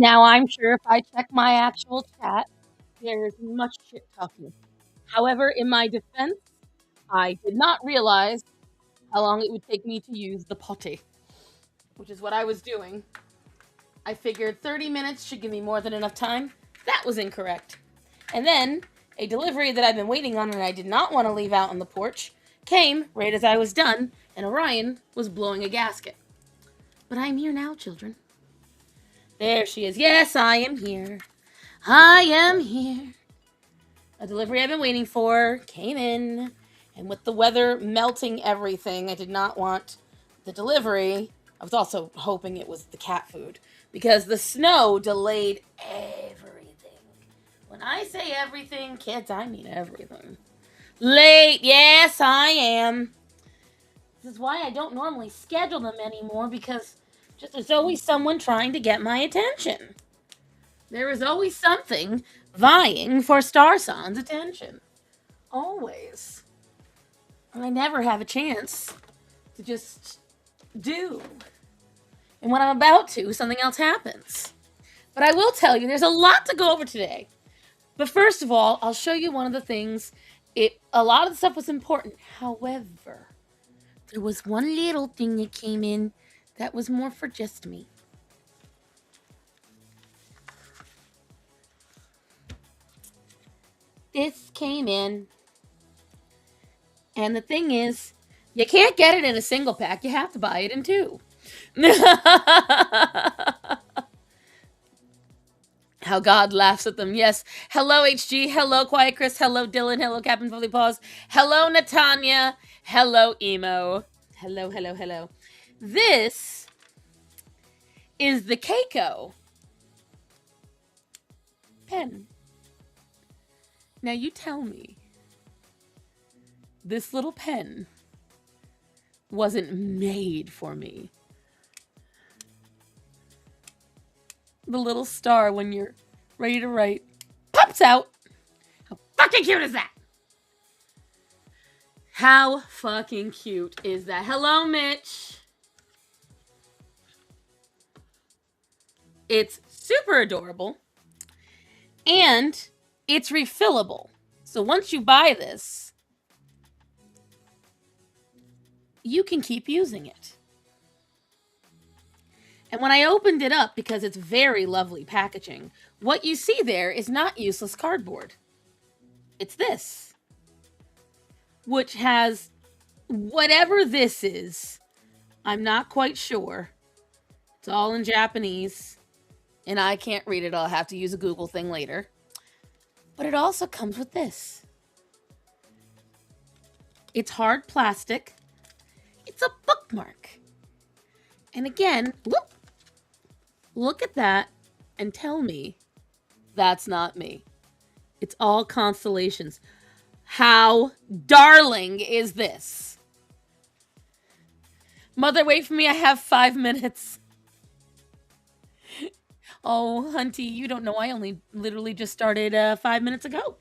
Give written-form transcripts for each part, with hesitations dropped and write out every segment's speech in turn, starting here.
Now, I'm sure if I check my actual chat, there's much shit talking. However, in my defense, I did not realize how long it would take me to use the potty, which is what I was doing. I figured 30 minutes should give me more than enough time. That was incorrect. And then, a delivery that I've been waiting on and I did not want to leave out on the porch came right as I was done, and Orion was blowing a gasket. But I'm here now, children. There she is. Yes, I am here. I am here. A delivery I've been waiting for came in, and with the weather melting everything, I did not want the delivery. I was also hoping it was the cat food because the snow delayed everything. When I say everything, kids, I mean everything. Late, yes, I am. This is why I don't normally schedule them anymore because just there's always someone trying to get my attention. There is always something vying for Starsan's attention. Always. And I never have a chance to just do. And when I'm about to, something else happens. But I will tell you, there's a lot to go over today. But first of all, I'll show you one of the things. A lot of the stuff was important. However, there was one little thing that came in that was more for just me. This came in. And the thing is, you can't get it in a single pack. You have to buy it in two. How God laughs at them. Yes. Hello, HG. Hello, Quiet Chris. Hello, Dylan. Hello, Captain Fully Paws. Hello, Natanya. Hello, Emo. Hello, hello, hello. This is the Keiko pen. Now, you tell me, this little pen wasn't made for me. The little star when you're ready to write pops out. How fucking cute is that? How fucking cute is that? Hello, Mitch. It's super adorable. And it's refillable. So once you buy this, you can keep using it. And when I opened it up, because it's very lovely packaging, what you see there is not useless cardboard. It's this, which has whatever this is. I'm not quite sure. It's all in Japanese, and I can't read it. I'll have to use a Google thing later. But it also comes with this. It's hard plastic. It's a bookmark. And again, whoop, look at that and tell me that's not me. It's all constellations. How darling is this? Mother, wait for me. I have 5 minutes. Oh, Hunty, you don't know. I only literally just started 5 minutes ago.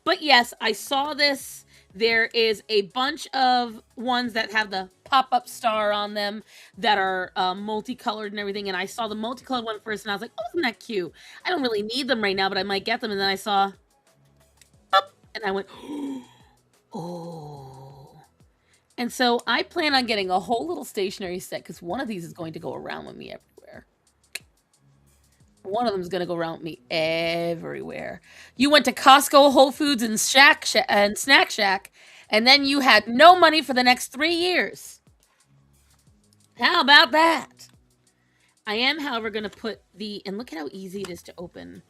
But yes, I saw this. There is a bunch of ones that have the pop-up star on them that are multicolored and everything. And I saw the multicolored one first, and I was like, oh, isn't that cute? I don't really need them right now, but I might get them. And then I saw, pop, and I went, oh. And so I plan on getting a whole little stationery set because one of these is going to go around with me everywhere. One of them is going to go around with me everywhere. You went to Costco, Whole Foods, and Snack Shack, and then you had no money for the next 3 years. How about that? I am, however, going to put the, and look at how easy it is to open.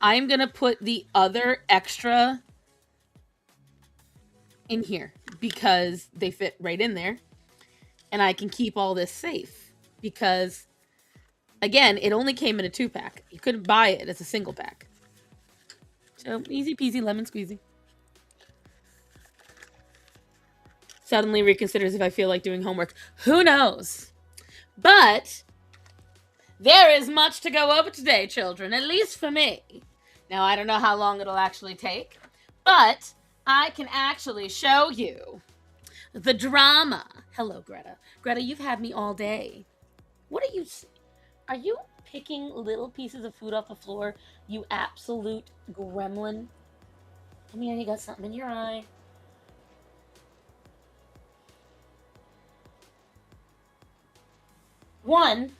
I am going to put the other extra in here because they fit right in there, and I can keep all this safe because, again, it only came in a 2-pack. You couldn't buy it as a single pack. So easy peasy lemon squeezy. Suddenly reconsiders if I feel like doing homework. Who knows? But there is much to go over today, children, at least for me. Now, I don't know how long it'll actually take, but I can actually show you the drama. Hello, Greta. Greta, you've had me all day. What are you picking little pieces of food off the floor? You absolute gremlin. Come here, you got something in your eye. One.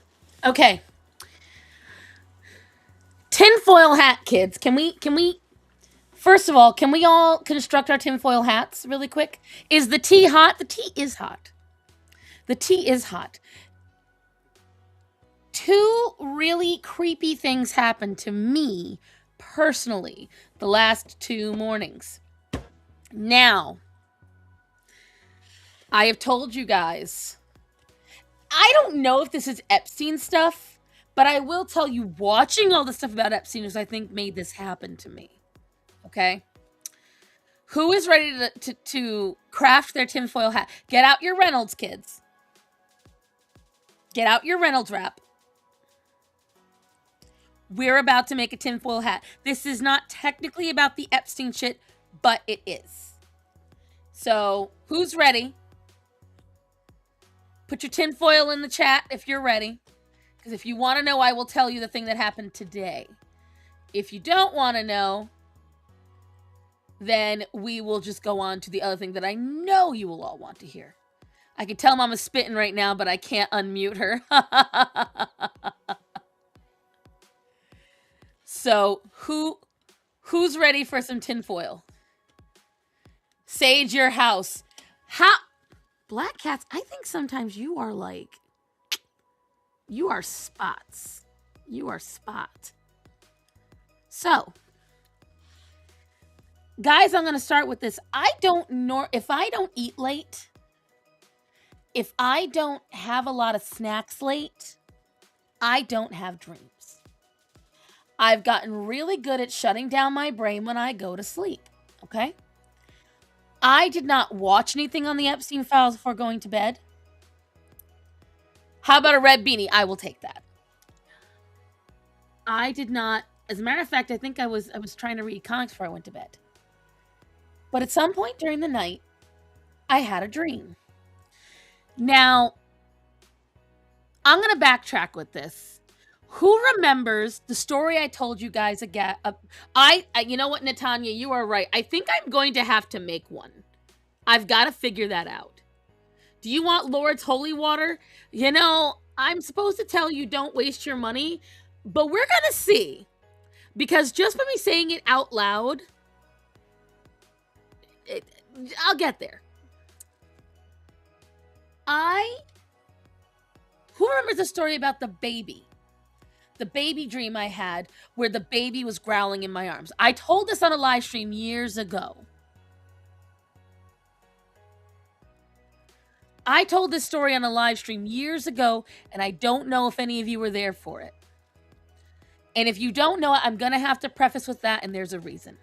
Okay. Tinfoil hat, kids. Can we first of all, can we all construct our tinfoil hats really quick? Is the tea hot? The tea is hot. The tea is hot. Two really creepy things happened to me personally the last 2 mornings. Now, I have told you guys, I don't know if this is Epstein stuff, but I will tell you, watching all the stuff about Epstein is, I think, made this happen to me. Okay? Who is ready to craft their tinfoil hat? Get out your Reynolds, kids. Get out your Reynolds wrap. We're about to make a tinfoil hat. This is not technically about the Epstein shit, but it is. So, who's ready? Put your tinfoil in the chat if you're ready. Because if you want to know, I will tell you the thing that happened today. If you don't want to know, then we will just go on to the other thing that I know you will all want to hear. I can tell Mama's spitting right now, but I can't unmute her. So, who's ready for some tinfoil? Sage your house. Black cats, I think sometimes you are like, you are spots. You are spot. So, guys, I'm going to start with this. If I don't eat late, if I don't have a lot of snacks late, I don't have dreams. I've gotten really good at shutting down my brain when I go to sleep, okay? I did not watch anything on the Epstein files before going to bed. How about a red beanie? I will take that. I did not. As a matter of fact, I think I was trying to read comics before I went to bed. But at some point during the night, I had a dream. Now, I'm going to backtrack with this. Who remembers the story I told you guys again? You know what, Natanya, you are right. I think I'm going to have to make one. I've got to figure that out. Do you want Lord's holy water? You know, I'm supposed to tell you don't waste your money, but we're going to see. Because just by me saying it out loud, I'll get there. Who remembers the story about the baby? The baby dream I had where the baby was growling in my arms. I told this on a live stream years ago. I told this story on a live stream years ago, and I don't know if any of you were there for it. And if you don't know it, I'm going to have to preface with that, and there's a reason.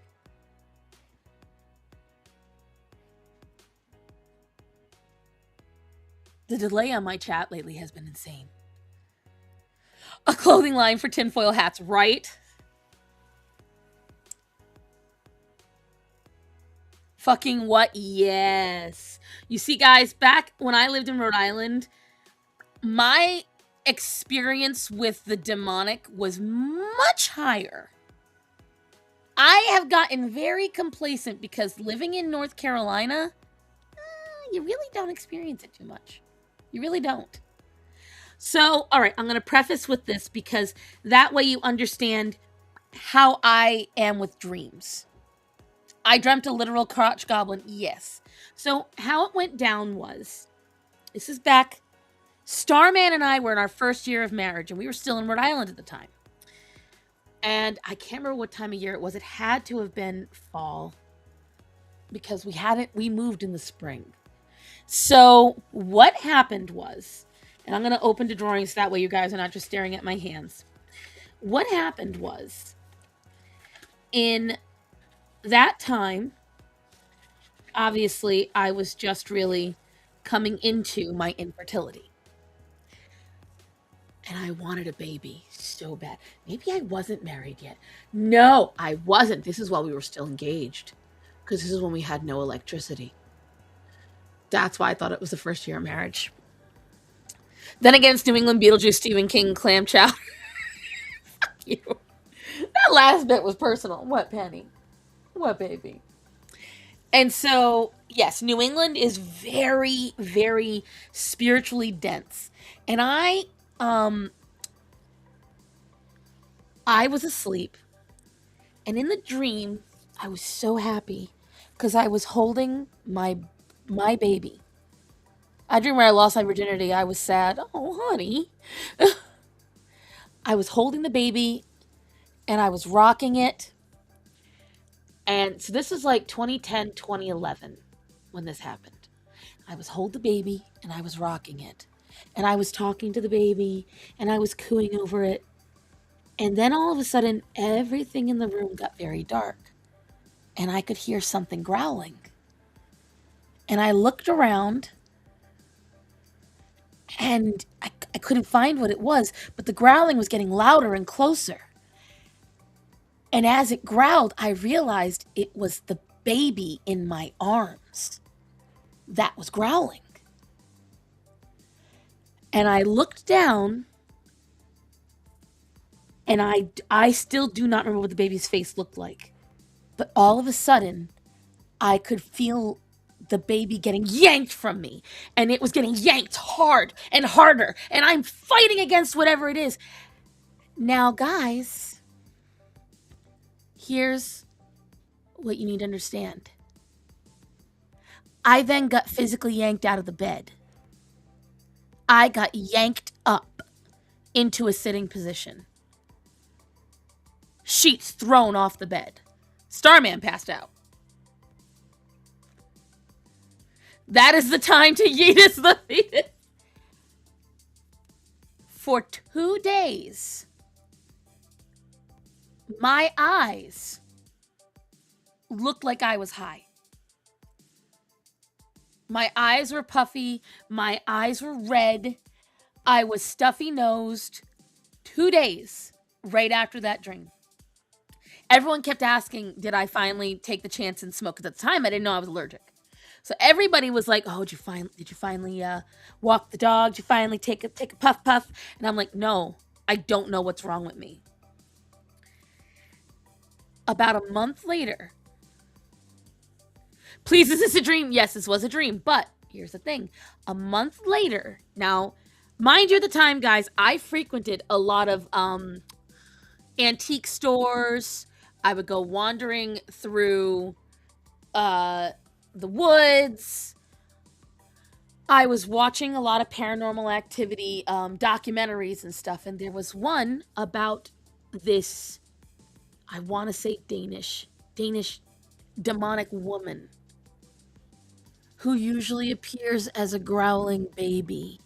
The delay on my chat lately has been insane. A clothing line for tinfoil hats, right? Fucking what? Yes. You see, guys, back when I lived in Rhode Island, my experience with the demonic was much higher. I have gotten very complacent because living in North Carolina, you really don't experience it too much. You really don't. So, all right, I'm going to preface with this because that way you understand how I am with dreams. I dreamt a literal crotch goblin, yes. So, how it went down was, this is back, Starman and I were in our first year of marriage, and we were still in Rhode Island at the time. And I can't remember what time of year it was. It had to have been fall because we moved in the spring. So, what happened was, and I'm going to open to drawings that way you guys are not just staring at my hands. What happened was, in that time, obviously, I was just really coming into my infertility. And I wanted a baby so bad. Maybe I wasn't married yet. No, I wasn't. This is while we were still engaged. Because this is when we had no electricity. That's why I thought it was the first year of marriage. Then again, it's New England Beetlejuice, Stephen King, clam chowder. Fuck you. That last bit was personal. What, Penny? What, baby? And so, yes, New England is very, very spiritually dense. And um, I was asleep, and in the dream, I was so happy because I was holding my baby. I dreamed where I lost my virginity. I was sad. Oh, honey. I was holding the baby and I was rocking it. And so this is like 2010, 2011 when this happened. I was holding the baby and I was rocking it. And I was talking to the baby and I was cooing over it. And then all of a sudden, everything in the room got very dark. And I could hear something growling. And I looked around and I couldn't find what it was, but the growling was getting louder and closer. And as it growled, I realized it was the baby in my arms that was growling. And I looked down, and I still do not remember what the baby's face looked like. But all of a sudden, I could feel the baby getting yanked from me. And it was getting yanked hard and harder. And I'm fighting against whatever it is. Now, guys, here's what you need to understand. I then got physically yanked out of the bed. I got yanked up into a sitting position. Sheets thrown off the bed. Starman passed out. That is the time to yeetus the fetus. For 2 days, my eyes looked like I was high. My eyes were puffy. My eyes were red. I was stuffy-nosed. 2 days right after that dream. Everyone kept asking, did I finally take the chance and smoke? Because at the time, I didn't know I was allergic. So everybody was like, oh, did you finally walk the dog? Did you finally take a puff? And I'm like, no, I don't know what's wrong with me. About a month later, please, is this a dream? Yes, this was a dream. But here's the thing. A month later, now, mind you, at the time, guys, I frequented a lot of antique stores. I would go wandering through the woods. I was watching a lot of paranormal activity documentaries and stuff, and there was one about this, I want to say Danish demonic woman who usually appears as a growling baby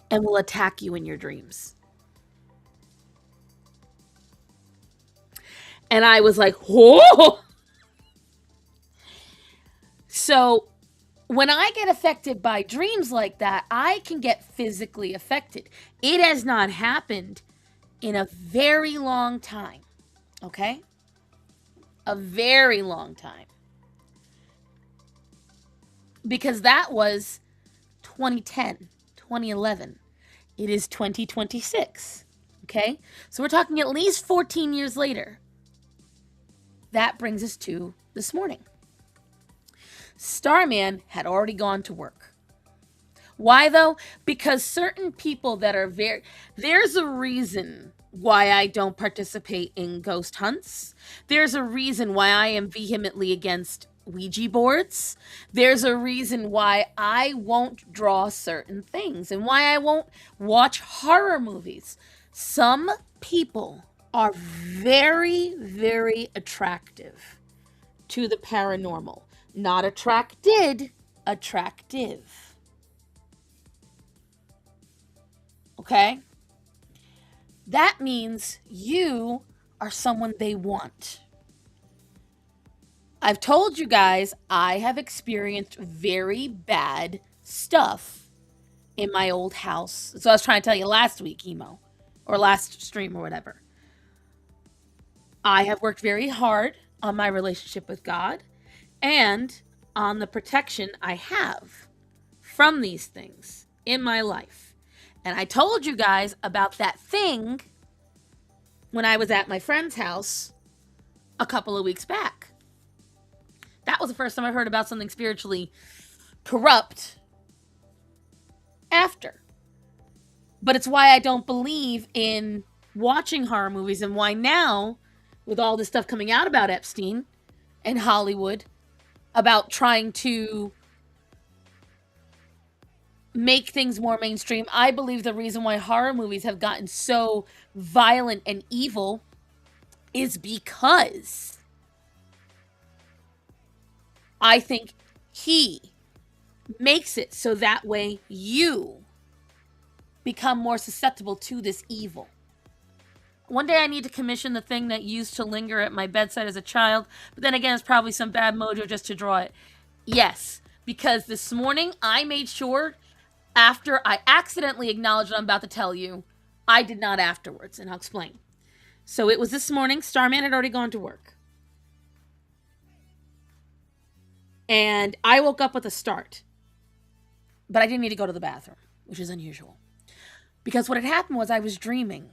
and will attack you in your dreams. And I was like, whoa! So when I get affected by dreams like that, I can get physically affected. It has not happened in a very long time. Okay? A very long time. Because that was 2010, 2011. It is 2026. Okay? So we're talking at least 14 years later. That brings us to this morning. Starman had already gone to work. Why though? Because certain people that are there's a reason why I don't participate in ghost hunts. There's a reason why I am vehemently against Ouija boards. There's a reason why I won't draw certain things and why I won't watch horror movies. Some people are very, very attractive to the paranormal. Not attracted, attractive. Okay? That means you are someone they want. I've told you guys I have experienced very bad stuff in my old house. So I was trying to tell you last week, Emo, or last stream or whatever. I have worked very hard on my relationship with God and on the protection I have from these things in my life. And I told you guys about that thing when I was at my friend's house a couple of weeks back. That was the first time I heard about something spiritually corrupt after. But it's why I don't believe in watching horror movies, and why now, with all this stuff coming out about Epstein and Hollywood, about trying to make things more mainstream, I believe the reason why horror movies have gotten so violent and evil is because I think he makes it so that way you become more susceptible to this evil. One day I need to commission the thing that used to linger at my bedside as a child, but then again, it's probably some bad mojo just to draw it. Yes, because this morning I made sure, after I accidentally acknowledged what I'm about to tell you, I did not afterwards, and I'll explain. So it was this morning. Starman had already gone to work. And I woke up with a start. But I didn't need to go to the bathroom, which is unusual. Because what had happened was I was dreaming.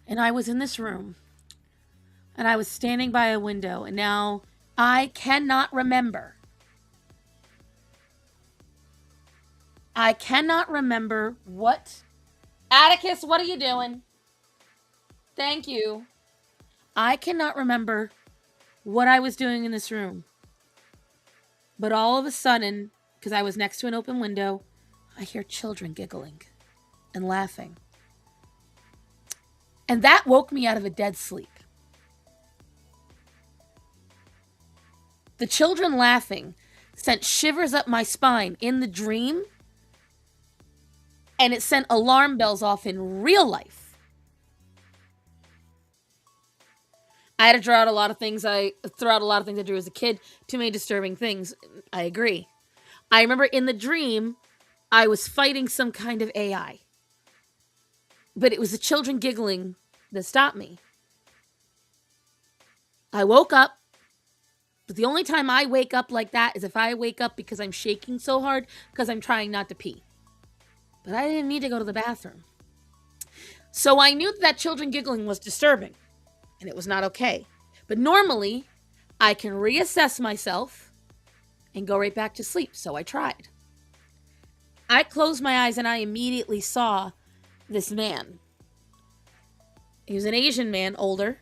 And I was in this room. And I was standing by a window. And now I cannot remember. I cannot remember what... Atticus, what are you doing? Thank you. I cannot remember what I was doing in this room. But all of a sudden, because I was next to an open window, I hear children giggling and laughing. And that woke me out of a dead sleep. The children laughing sent shivers up my spine in the dream, and it sent alarm bells off in real life. I had to throw out a lot of things I drew as a kid. Too many disturbing things. I agree. I remember in the dream, I was fighting some kind of AI. But it was the children giggling that stopped me. I woke up. But the only time I wake up like that is if I wake up because I'm shaking so hard because I'm trying not to pee. But I didn't need to go to the bathroom. So I knew that children giggling was disturbing. And it was not okay. But normally, I can reassess myself and go right back to sleep. So I tried. I closed my eyes and I immediately saw this man. He was an Asian man, older.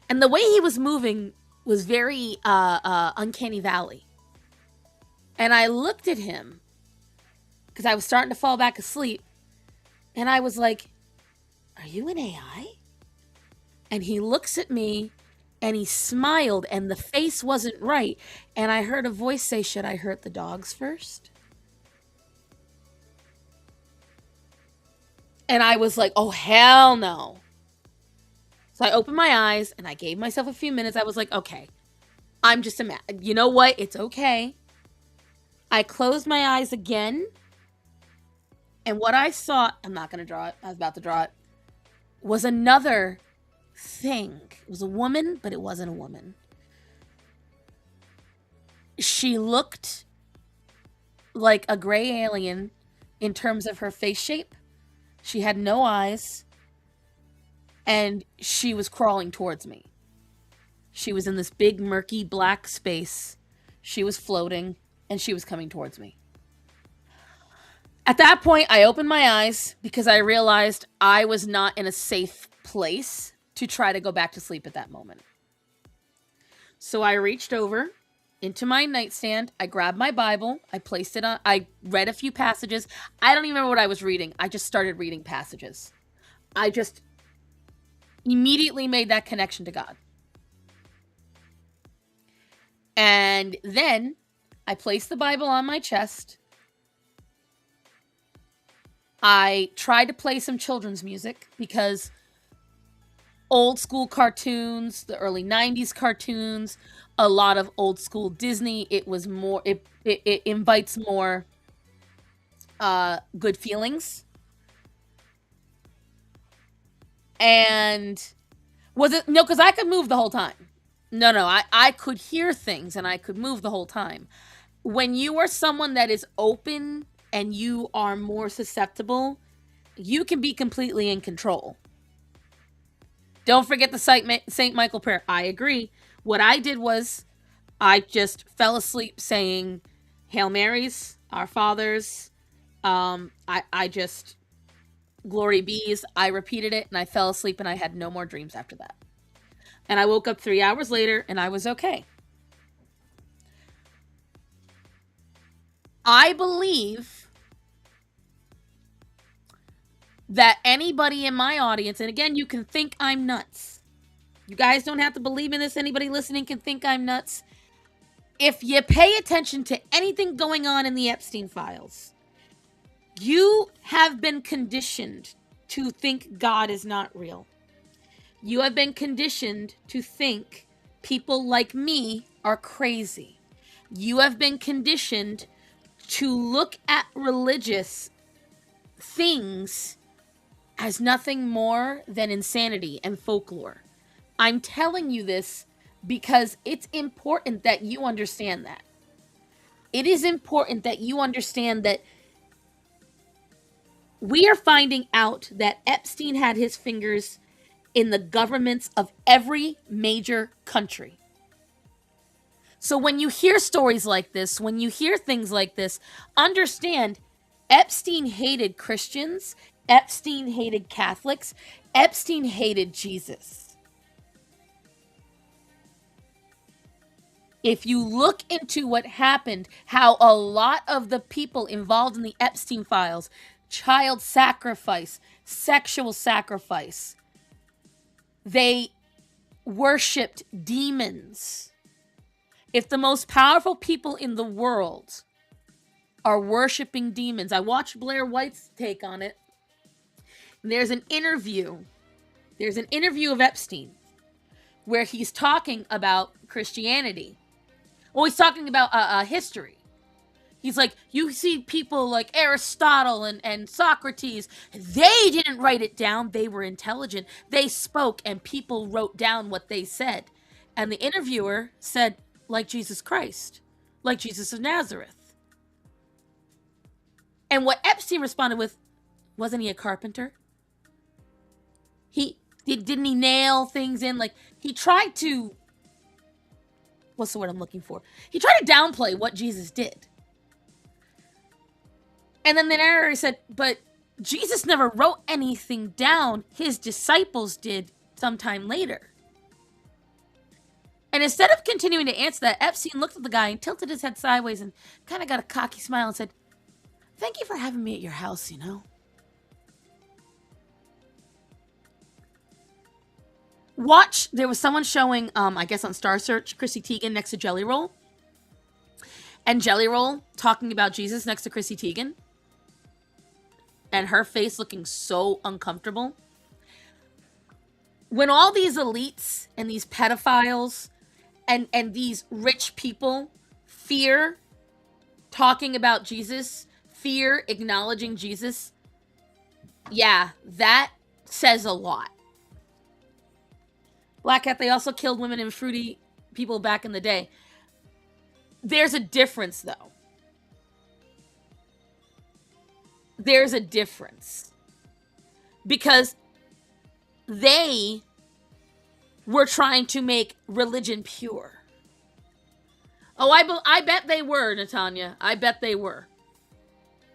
And the way he was moving was very uncanny valley. And I looked at him because I was starting to fall back asleep. And I was like, are you an AI? And he looks at me and he smiled and the face wasn't right. And I heard a voice say, should I hurt the dogs first? And I was like, oh, hell no. So I opened my eyes and I gave myself a few minutes. I was like, okay, I'm just you know what? It's okay. I closed my eyes again. And what I saw, I'm not going to draw it. I was about to draw it. Was another thing. It was a woman, but it wasn't a woman. She looked like a gray alien in terms of her face shape. She had no eyes. And she was crawling towards me. She was in this big, murky, black space. She was floating, and she was coming towards me. At that point, I opened my eyes because I realized I was not in a safe place to try to go back to sleep at that moment. So I reached over into my nightstand. I grabbed my Bible. I placed it on. I read a few passages. I don't even remember what I was reading. I just started reading passages. I just immediately made that connection to God. And then I placed the Bible on my chest. I tried to play some children's music because old school cartoons, the early 90s cartoons, a lot of old school Disney, it was more, it invites more good feelings. And was it, no, because I could move the whole time. No, I could hear things and I could move the whole time. when you are someone that is open and you are more susceptible, you can be completely in control. Don't forget the St. Michael prayer. I agree. What I did was I just fell asleep saying Hail Marys, Our Fathers. I just, Glory Bees. I repeated it and I fell asleep and I had no more dreams after that. And I woke up 3 hours later and I was okay. I believe that anybody in my audience, and again, you can think I'm nuts. You guys don't have to believe in this. Anybody listening can think I'm nuts. If you pay attention to anything going on in the Epstein files, you have been conditioned to think God is not real. You have been conditioned to think people like me are crazy. You have been conditioned to look at religious things as nothing more than insanity and folklore. I'm telling you this because it's important that you understand that. It is important that you understand that we are finding out that Epstein had his fingers in the governments of every major country. So when you hear stories like this, when you hear things like this, understand Epstein hated Christians, Epstein hated Catholics, Epstein hated Jesus. If you look into what happened, how a lot of the people involved in the Epstein files, child sacrifice, sexual sacrifice, they worshipped demons. If the most powerful people in the world are worshiping demons, I watched Blair White's take on it. There's an interview of Epstein where he's talking about Christianity. Well, he's talking about history. He's like, you see people like Aristotle and Socrates, they didn't write it down. They were intelligent. They spoke and people wrote down what they said. And the interviewer said, like Jesus Christ, like Jesus of Nazareth. And what Epstein responded with, wasn't he a carpenter? Didn't he nail things in? Like, he tried to, what's the word I'm looking for? He tried to downplay what Jesus did. And then the narrator said, but Jesus never wrote anything down. His disciples did sometime later. And instead of continuing to answer that, Epstein looked at the guy and tilted his head sideways and kind of got a cocky smile and said, thank you for having me at your house, you know. Watch, there was someone showing, I guess on Star Search, Chrissy Teigen next to Jelly Roll. And Jelly Roll talking about Jesus next to Chrissy Teigen. And her face looking so uncomfortable. When all these elites and these pedophiles and these rich people fear talking about Jesus, fear acknowledging Jesus, yeah, that says a lot. Black Cat, they also killed women and fruity people back in the day. There's a difference, though. There's a difference. Because they were trying to make religion pure. Oh, I bet they were, Natanya. I bet they were.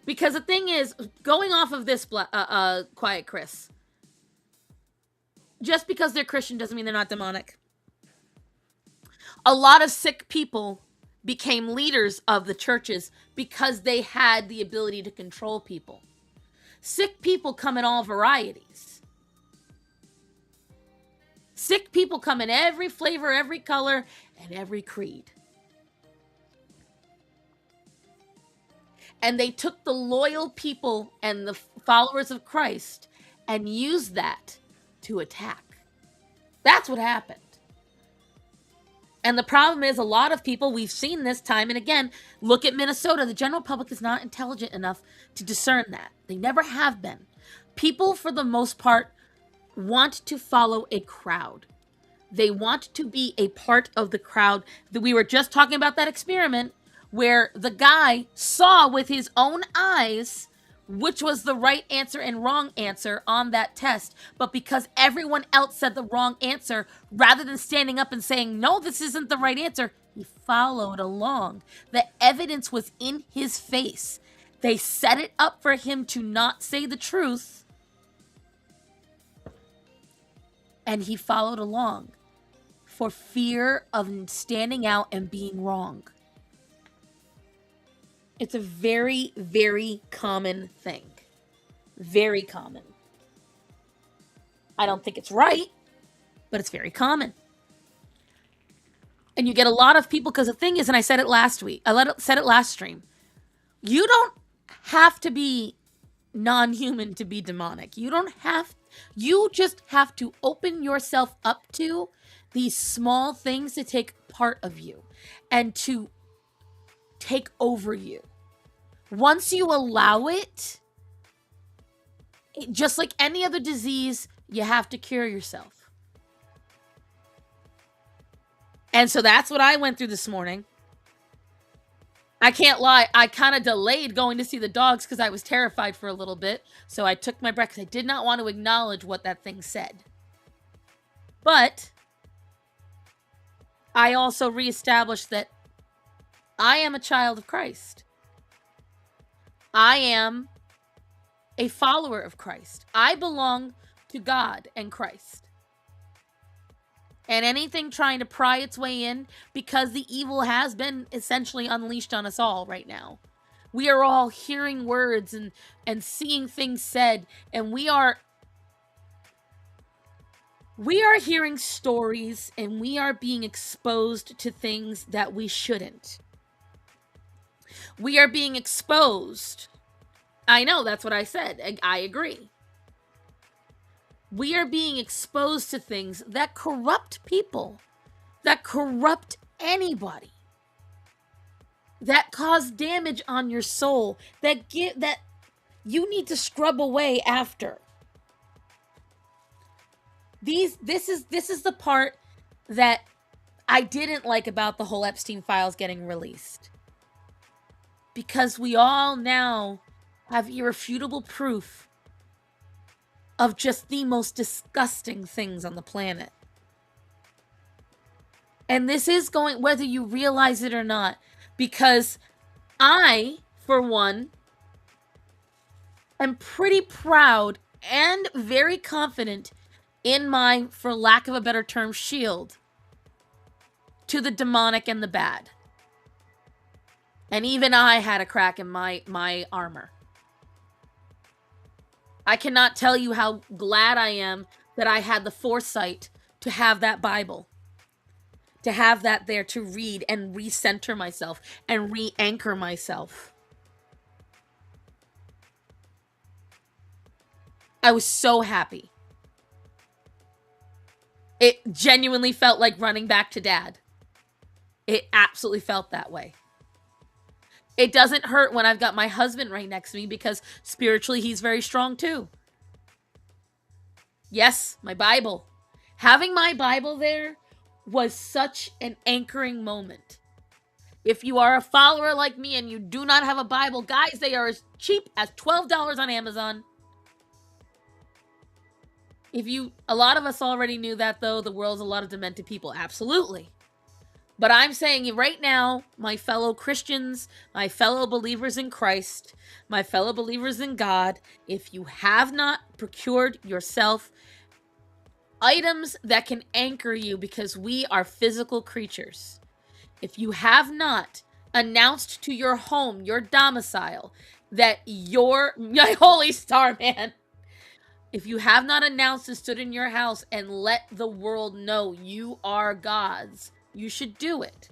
Because the thing is, going off of this, Quiet Chris, just because they're Christian doesn't mean they're not demonic. A lot of sick people became leaders of the churches because they had the ability to control people. Sick people come in all varieties. Sick people come in every flavor, every color, and every creed. And they took the loyal people and the followers of Christ and used that to attack. That's what happened. And the problem is, a lot of people, we've seen this time and again, look at Minnesota. The general public is not intelligent enough to discern that. They never have been. People, for the most part, want to follow a crowd. They want to be a part of the crowd. We were just talking about that experiment where the guy saw with his own eyes which was the right answer and wrong answer on that test. But because everyone else said the wrong answer, rather than standing up and saying, no, this isn't the right answer, he followed along. The evidence was in his face. They set it up for him to not say the truth, and he followed along for fear of standing out and being wrong. It's a very, very common thing. Very common. I don't think it's right, but it's very common. And you get a lot of people, because the thing is, and I said it last week, said it last stream, you don't have to be non-human to be demonic. You just have to open yourself up to these small things to take part of you and to take over you. Once you allow it, just like any other disease, you have to cure yourself. And so that's what I went through this morning. I can't lie, I kind of delayed going to see the dogs because I was terrified for a little bit. So I took my breath because I did not want to acknowledge what that thing said. But I also reestablished that I am a child of Christ. I am a follower of Christ. I belong to God and Christ. And anything trying to pry its way in, because the evil has been essentially unleashed on us all right now. We are all hearing words and seeing things said, and we are hearing stories, and we are being exposed to things that we shouldn't. We are being exposed. I know, that's what I said. I agree. We are being exposed to things that corrupt people, that corrupt anybody, that cause damage on your soul, that you need to scrub away after. This is the part that I didn't like about the whole Epstein files getting released. Because we all now have irrefutable proof of just the most disgusting things on the planet. And this is going, whether you realize it or not, because I, for one, am pretty proud and very confident in my, for lack of a better term, shield to the demonic and the bad. And even I had a crack in my armor. I cannot tell you how glad I am that I had the foresight to have that Bible. To have that there to read and recenter myself and re-anchor myself. I was so happy. It genuinely felt like running back to Dad. It absolutely felt that way. It doesn't hurt when I've got my husband right next to me because spiritually he's very strong too. Yes, my Bible. Having my Bible there was such an anchoring moment. If you are a follower like me and you do not have a Bible, guys, they are as cheap as $12 on Amazon. A lot of us already knew that, though. The world's a lot of demented people. Absolutely. But I'm saying right now, my fellow Christians, my fellow believers in Christ, my fellow believers in God, if you have not procured yourself items that can anchor you, because we are physical creatures, if you have not announced to your home, your domicile, that my holy star, man, if you have not announced and stood in your house and let the world know you are God's, you should do it.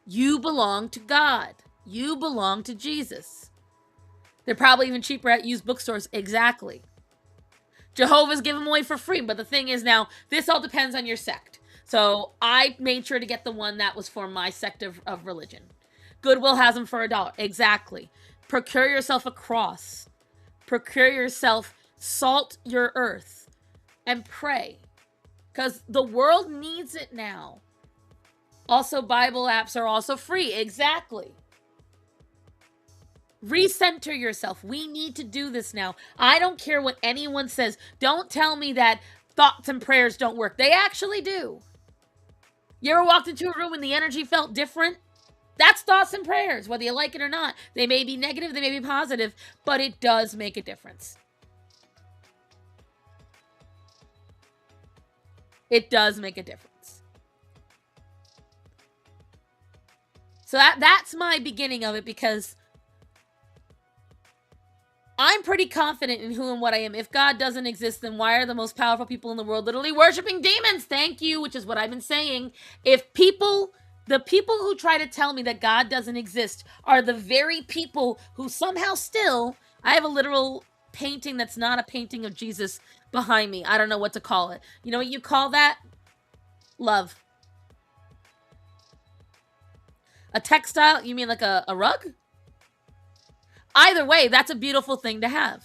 You belong to God. You belong to Jesus. They're probably even cheaper at used bookstores. Exactly. Jehovah's give them away for free. But the thing is now, this all depends on your sect. So I made sure to get the one that was for my sect of religion. Goodwill has them for $1. Exactly. Procure yourself a cross. Procure yourself, salt your earth, and pray. Because the world needs it now. Also, Bible apps are also free. Exactly. Recenter yourself. We need to do this now. I don't care what anyone says. Don't tell me that thoughts and prayers don't work. They actually do. You ever walked into a room and the energy felt different? That's thoughts and prayers, whether you like it or not. They may be negative, they may be positive, but it does make a difference. It does make a difference. So that's my beginning of it, because I'm pretty confident in who and what I am. If God doesn't exist, then why are the most powerful people in the world literally worshiping demons? Thank you, which is what I've been saying. If the people who try to tell me that God doesn't exist are the very people who somehow still, I have a literal painting that's not a painting of Jesus behind me. I don't know what to call it. You know what you call that? Love. A textile? You mean like a rug? Either way, that's a beautiful thing to have.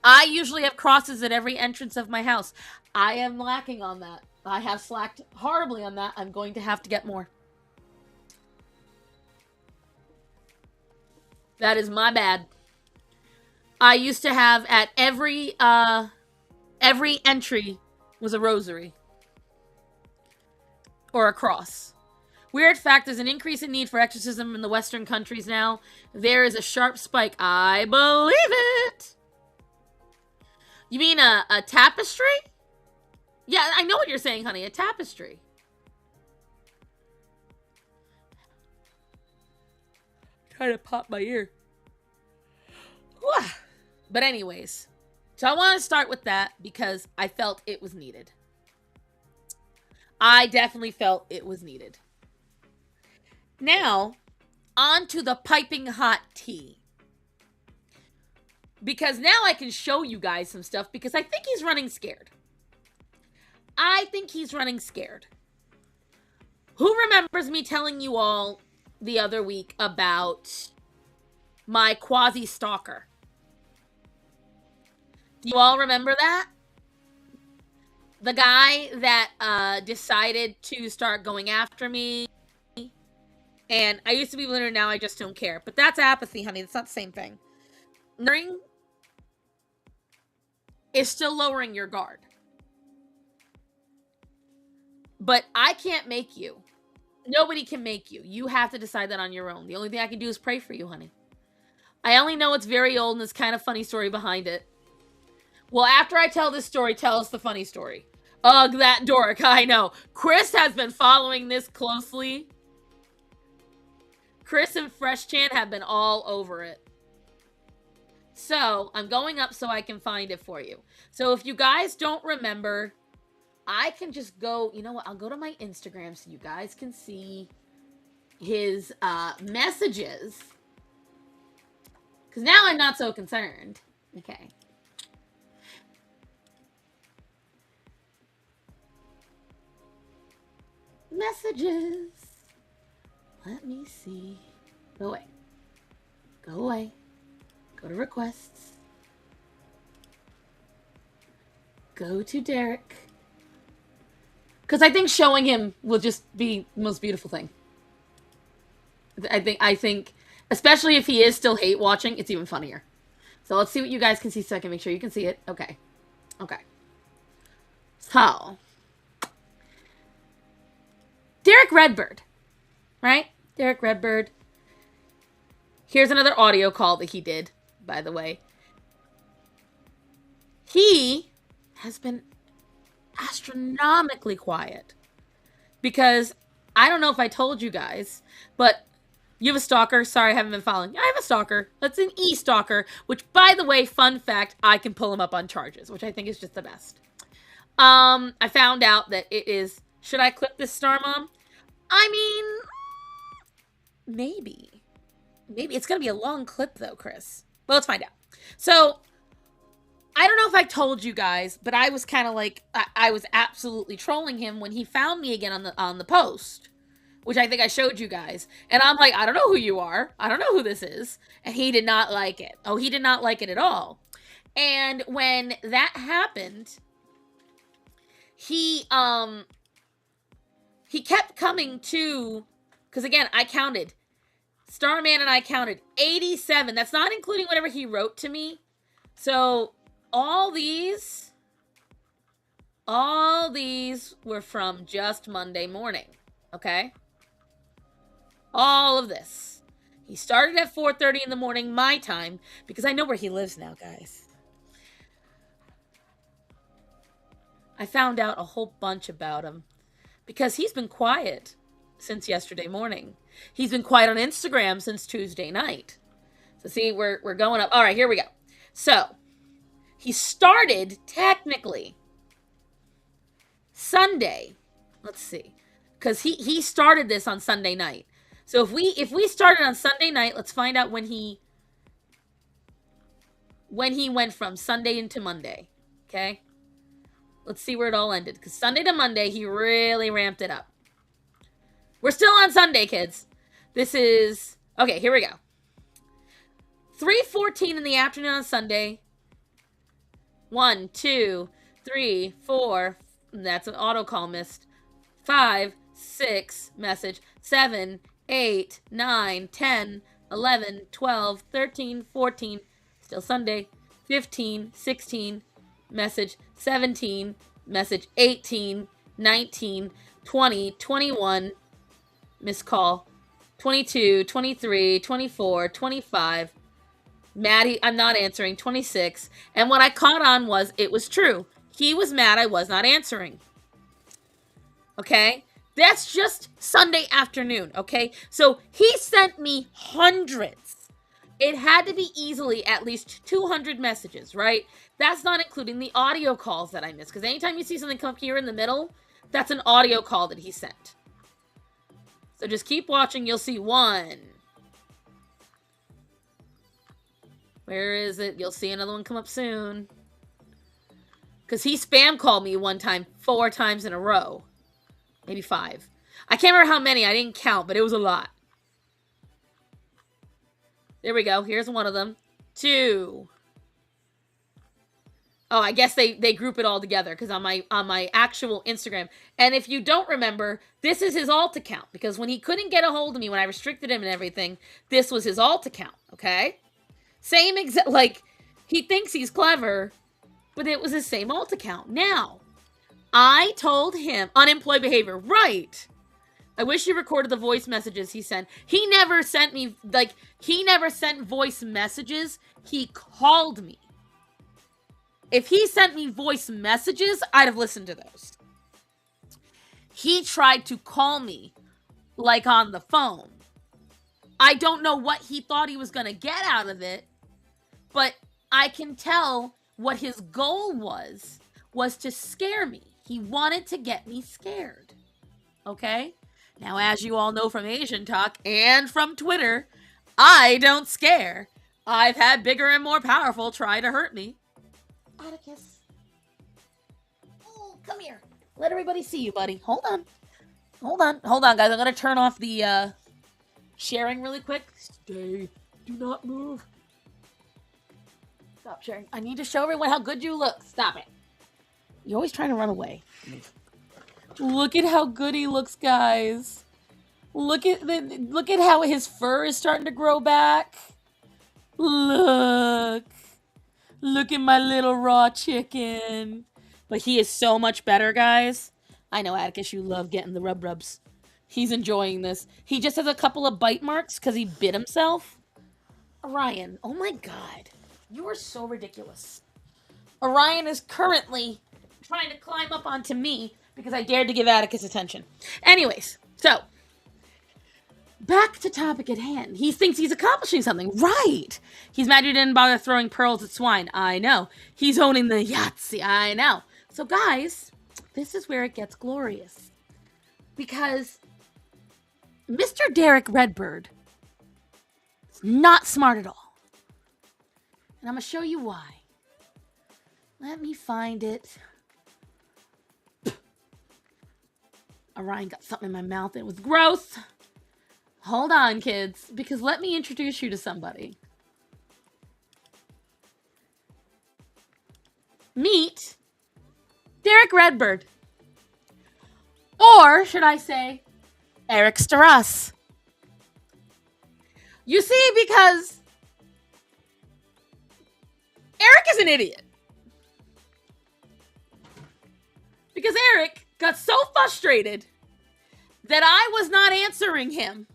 I usually have crosses at every entrance of my house. I am lacking on that. I have slacked horribly on that. I'm going to have to get more. That is my bad. I used to have at every entry was a rosary or a cross. Weird fact, there's an increase in need for exorcism in the Western countries now. There is a sharp spike. I believe it. You mean a tapestry? Yeah, I know what you're saying, honey. A tapestry. Trying to pop my ear. But anyways, so I want to start with that because I felt it was needed. I definitely felt it was needed. Now, on to the piping hot tea. Because now I can show you guys some stuff, because I think he's running scared. I think he's running scared. Who remembers me telling you all the other week about my quasi-stalker? Do you all remember that? The guy that decided to start going after me. And I used to be bitter, now I just don't care. But that's apathy, honey. It's not the same thing. Nurturing is still lowering your guard. But I can't make you. Nobody can make you. You have to decide that on your own. The only thing I can do is pray for you, honey. I only know it's very old and there's kind of funny story behind it. Well, after I tell this story, tell us the funny story. Ugh, that dork. I know. Chris has been following this closely. Chris and Fresh Chan have been all over it. So, I'm going up so I can find it for you. So, if you guys don't remember, I can just go, you know what, I'll go to my Instagram so you guys can see his messages. Because now I'm not so concerned. Okay. Messages. Let me see. Go away. Go away. Go to requests. Go to Derek. Because I think showing him will just be the most beautiful thing. I think, especially if he is still hate watching, it's even funnier. So let's see what you guys can see so I can make sure you can see it. Okay. Okay. So. Derek Redbird. Right? Derek Redbird. Here's another audio call that he did, by the way. He has been astronomically quiet. Because, I don't know if I told you guys, but you have a stalker. Sorry, I haven't been following. I have a stalker. That's an e-stalker, which, by the way, fun fact, I can pull him up on charges, which I think is just the best. I found out that it is... Should I clip this, Star Mom? I mean... Maybe. Maybe. It's going to be a long clip, though, Chris. Well, let's find out. So, I don't know if I told you guys, but I was kind of like... I was absolutely trolling him when he found me again on the post. Which I think I showed you guys. And I'm like, I don't know who you are. I don't know who this is. And he did not like it. Oh, he did not like it at all. And when that happened, he he kept coming to, because again, I counted. Starman and I counted 87. That's not including whatever he wrote to me. So all these were from just Monday morning. Okay? All of this. He started at 4:30 in the morning, my time, because I know where he lives now, guys. I found out a whole bunch about him because he's been quiet since yesterday morning. He's been quiet on Instagram since Tuesday night. So see, we're going up. All right, here we go. So he started technically Sunday. Let's see, because he started this on Sunday night. So if we started on Sunday night, let's find out when he went from Sunday into Monday. Okay, let's see where it all ended. Because Sunday to Monday, he really ramped it up. We're still on Sunday, kids. This is okay. Here we go. 3:14 in the afternoon on Sunday. 1, 2, 3, 4. That's an auto call missed. 5, 6, message. 7, 8, 9, 10, 11, 12, 13, 14. Still Sunday. 15, 16, message. 17, message. 18, 19, 20, 21, missed call. 22, 23, 24, 25. Maddie, I'm not answering. 26. And what I caught on was it was true. He was mad I was not answering. Okay? That's just Sunday afternoon, okay? So he sent me hundreds. It had to be easily at least 200 messages, right? That's not including the audio calls that I missed. Because anytime you see something come up here in the middle, that's an audio call that he sent. So just keep watching. You'll see one. Where is it? You'll see another one come up soon. Because he spam called me one time 4 times in a row. Maybe 5. I can't remember how many. I didn't count, but it was a lot. There we go. Here's one of them. 2. Oh, I guess they group it all together because on my actual Instagram. And if you don't remember, this is his alt account. Because when he couldn't get a hold of me, when I restricted him and everything, this was his alt account. Okay? Same exact, like, he thinks he's clever, but it was his same alt account. Now, I told him, unemployed behavior, right. I wish he recorded the voice messages he sent. He never sent me, like, he never sent voice messages. He called me. If he sent me voice messages, I'd have listened to those. He tried to call me, like, on the phone. I don't know what he thought he was going to get out of it, but I can tell what his goal was to scare me. He wanted to get me scared. Okay? Now, as you all know from Asian Talk and from Twitter, I don't scare. I've had bigger and more powerful try to hurt me. Atticus. Oh, come here. Let everybody see you, buddy. Hold on. Hold on, guys. I'm going to turn off the sharing really quick. Stay. Do not move. Stop sharing. I need to show everyone how good you look. Stop it. You're always trying to run away. Look at how good he looks, guys. Look at how his fur is starting to grow back. Look at my little raw chicken. But he is so much better, guys. I know, Atticus, you love getting the rubs. He's enjoying this. He just has a couple of bite marks because he bit himself. Orion, oh my god. You are so ridiculous. Orion is currently trying to climb up onto me because I dared to give Atticus attention. Anyways, so back to topic at hand. He thinks he's accomplishing something. Right. He's mad you didn't bother throwing pearls at swine. I know. He's owning the Yahtzee. I know. So guys, this is where it gets glorious. Because Mr. Derek Redbird is not smart at all. And I'm going to show you why. Let me find it. Orion got something in my mouth. It was gross. Hold on, kids, because let me introduce you to somebody. Meet Derek Redbird. Or should I say, Eric's to us? You see, because Eric is an idiot. Because Eric got so frustrated that I was not answering him.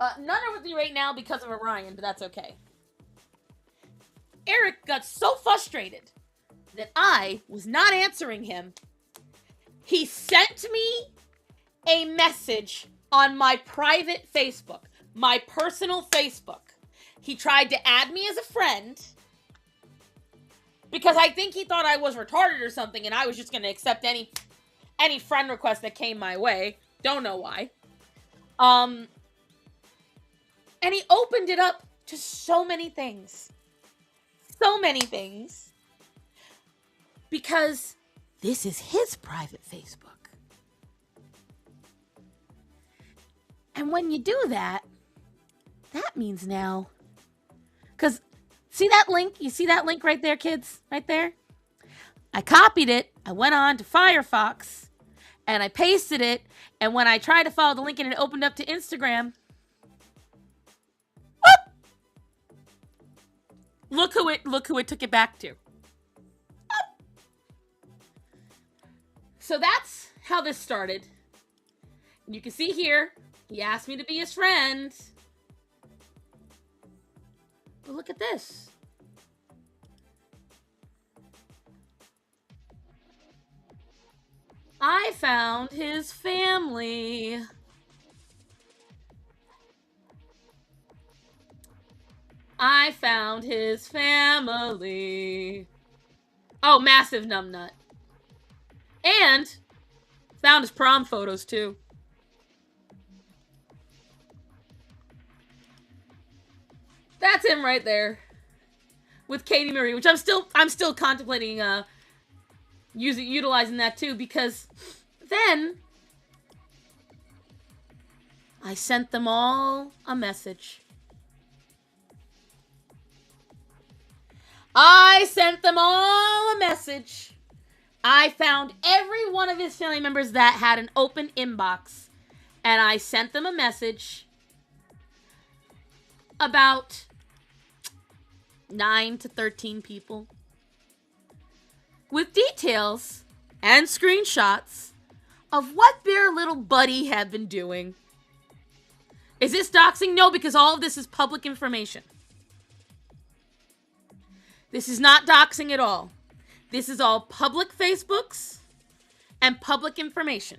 None are with me right now because of Orion, but that's okay. Eric got so frustrated that I was not answering him. He sent me a message on my private Facebook, my personal Facebook. He tried to add me as a friend because I think he thought I was retarded or something and I was just going to accept any friend request that came my way. Don't know why. And he opened it up to so many things. So many things. Because this is his private Facebook. And when you do that, that means now, because see that link? You see that link right there, kids? Right there? I copied it. I went on to Firefox and I pasted it. And when I tried to follow the link and it opened up to Instagram, whoop! Look who it took it back to. So that's how this started. And you can see here, he asked me to be his friend. But look at this. I found his family. I found his family. Oh, massive numbnut. And found his prom photos too. That's him right there. With Katie Marie, which I'm still contemplating utilizing that too, because then I sent them all a message. I sent them all a message. I found every one of his family members that had an open inbox, and I sent them a message about 9 to 13 people with details and screenshots of what their little buddy had been doing. Is this doxing? No, because all of this is public information. This is not doxing at all. This is all public Facebooks and public information.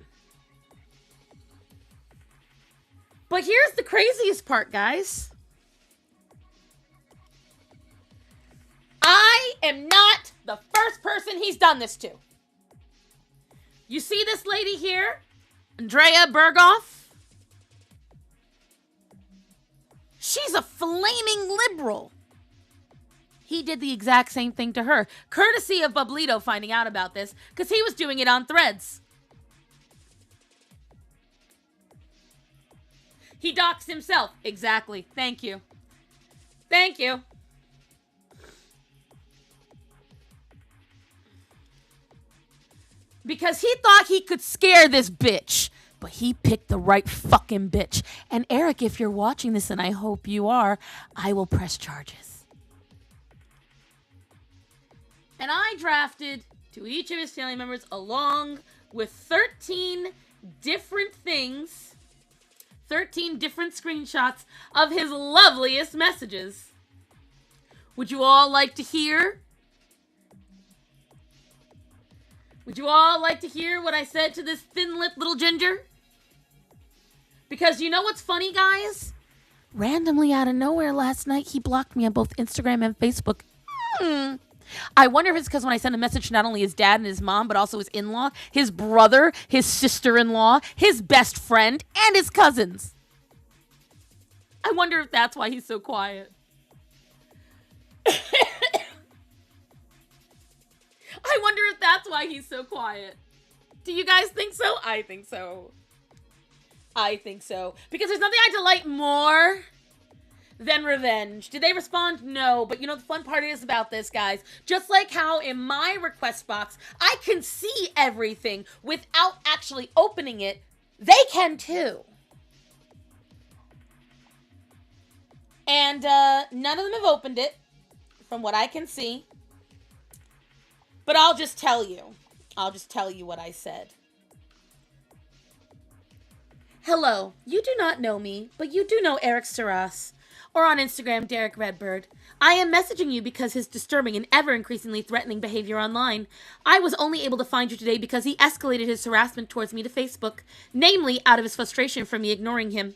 But here's the craziest part, guys. I am not the first person he's done this to. You see this lady here? Andrea Berghoff? She's a flaming liberal. He did the exact same thing to her, courtesy of Bublito finding out about this, because he was doing it on Threads. He doxed himself. Exactly. Thank you. Thank you. Because he thought he could scare this bitch. But he picked the right fucking bitch. And Eric, if you're watching this, and I hope you are, I will press charges. And I drafted to each of his family members along with 13 different things, 13 different screenshots of his loveliest messages. Would you all like to hear? Would you all like to hear what I said to this thin-lipped little ginger? Because you know what's funny, guys? Randomly out of nowhere last night, he blocked me on both Instagram and Facebook. I wonder if it's because when I sent a message to not only his dad and his mom, but also his in-law, his brother, his sister-in-law, his best friend, and his cousins. I wonder if that's why he's so quiet. I wonder if that's why he's so quiet. Do you guys think so? I think so. I think so. Because there's nothing I delight more than revenge. Did they respond? No. But you know, the fun part is about this, guys. Just like how in my request box, I can see everything without actually opening it, they can too. And none of them have opened it, from what I can see. But I'll just tell you. I'll just tell you what I said. Hello, you do not know me, but you do know Eric Saras. Or on Instagram, Derek Redbird. I am messaging you because his disturbing and ever-increasingly threatening behavior online. I was only able to find you today because he escalated his harassment towards me to Facebook, namely out of his frustration for me ignoring him.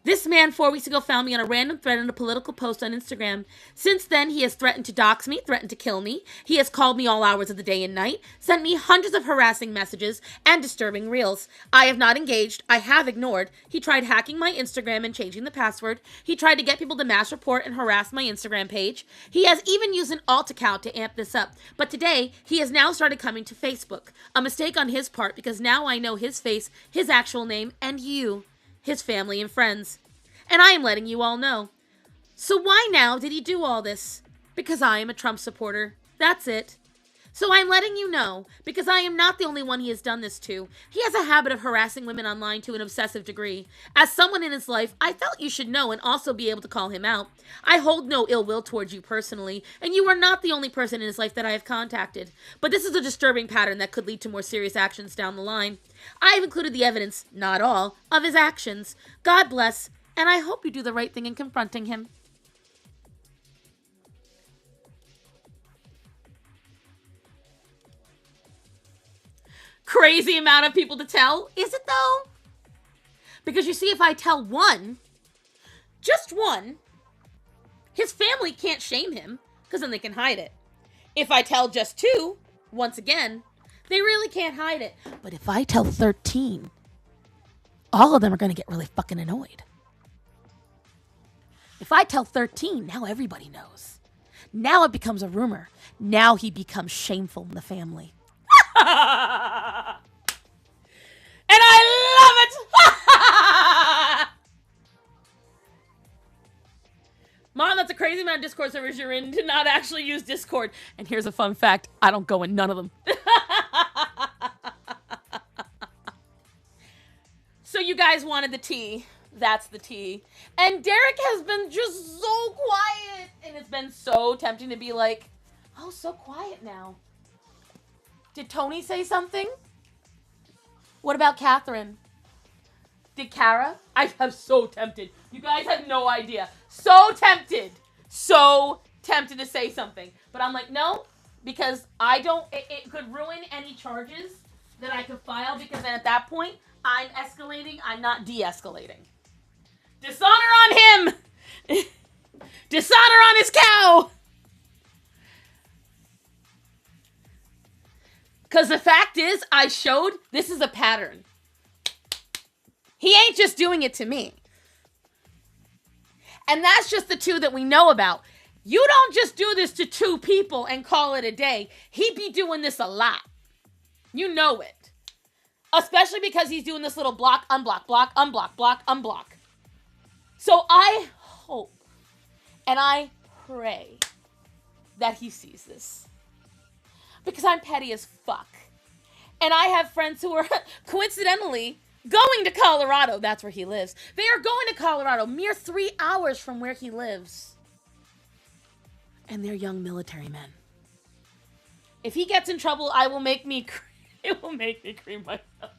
This man 4 weeks ago found me on a random thread in a political post on Instagram. Since then, he has threatened to dox me, threatened to kill me. He has called me all hours of the day and night, sent me hundreds of harassing messages and disturbing reels. I have not engaged. I have ignored. He tried hacking my Instagram and changing the password. He tried to get people to mass report and harass my Instagram page. He has even used an alt account to amp this up. But today, he has now started coming to Facebook. A mistake on his part because now I know his face, his actual name, and you. His family and friends. And I am letting you all know. So why now did he do all this? Because I am a Trump supporter. That's it. So I'm letting you know, because I am not the only one he has done this to. He has a habit of harassing women online to an obsessive degree. As someone in his life, I felt you should know and also be able to call him out. I hold no ill will towards you personally, and you are not the only person in his life that I have contacted. But this is a disturbing pattern that could lead to more serious actions down the line. I have included the evidence, not all, of his actions. God bless, and I hope you do the right thing in confronting him. Crazy amount of people to tell. Is it though? Because you see, if I tell one, just one, his family can't shame him because then they can hide it. If I tell just two, once again, they really can't hide it. But if I tell 13, all of them are going to get really fucking annoyed. If I tell 13, now everybody knows. Now it becomes a rumor. Now he becomes shameful in the family. And I love it! Mom, that's a crazy amount of Discord servers you're in to not actually use Discord. And here's a fun fact. I don't go in none of them. So you guys wanted the tea. That's the tea. And Derek has been just so quiet. And it's been so tempting to be like, oh, so quiet now. Did Tony say something? What about Catherine? Did Kara? I am so tempted. You guys have no idea. So tempted. So tempted to say something. But I'm like, no, because I don't, it could ruin any charges that I could file, because then at that point, I'm escalating, I'm not de-escalating. Dishonor on him! Dishonor on his cow! Because the fact is, I showed this is a pattern. He ain't just doing it to me. And that's just the two that we know about. You don't just do this to two people and call it a day. He be doing this a lot. You know it. Especially because he's doing this little block, unblock, block, unblock, block, unblock. So I hope and I pray that he sees this. Because I'm petty as fuck. And I have friends who are coincidentally going to Colorado. That's where he lives. They are going to Colorado, mere 3 hours from where he lives. And they're young military men. If he gets in trouble, it will make me cream myself.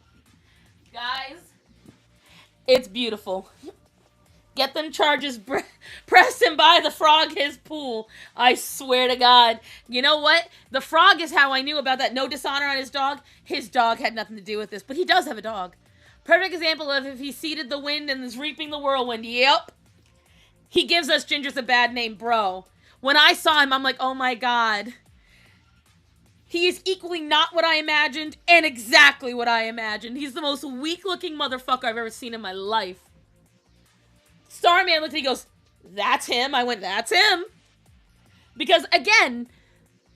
Guys, it's beautiful. Get them charges, press him by the frog his pool. I swear to God. You know what? The frog is how I knew about that no dishonor on his dog. His dog had nothing to do with this, but he does have a dog. Perfect example of if he seeded the wind and is reaping the whirlwind. Yep. He gives us gingers a bad name, bro. When I saw him, I'm like, oh my God. He is equally not what I imagined and exactly what I imagined. He's the most weak-looking motherfucker I've ever seen in my life. Starman looked at me, he goes, that's him. I went, that's him. Because, again,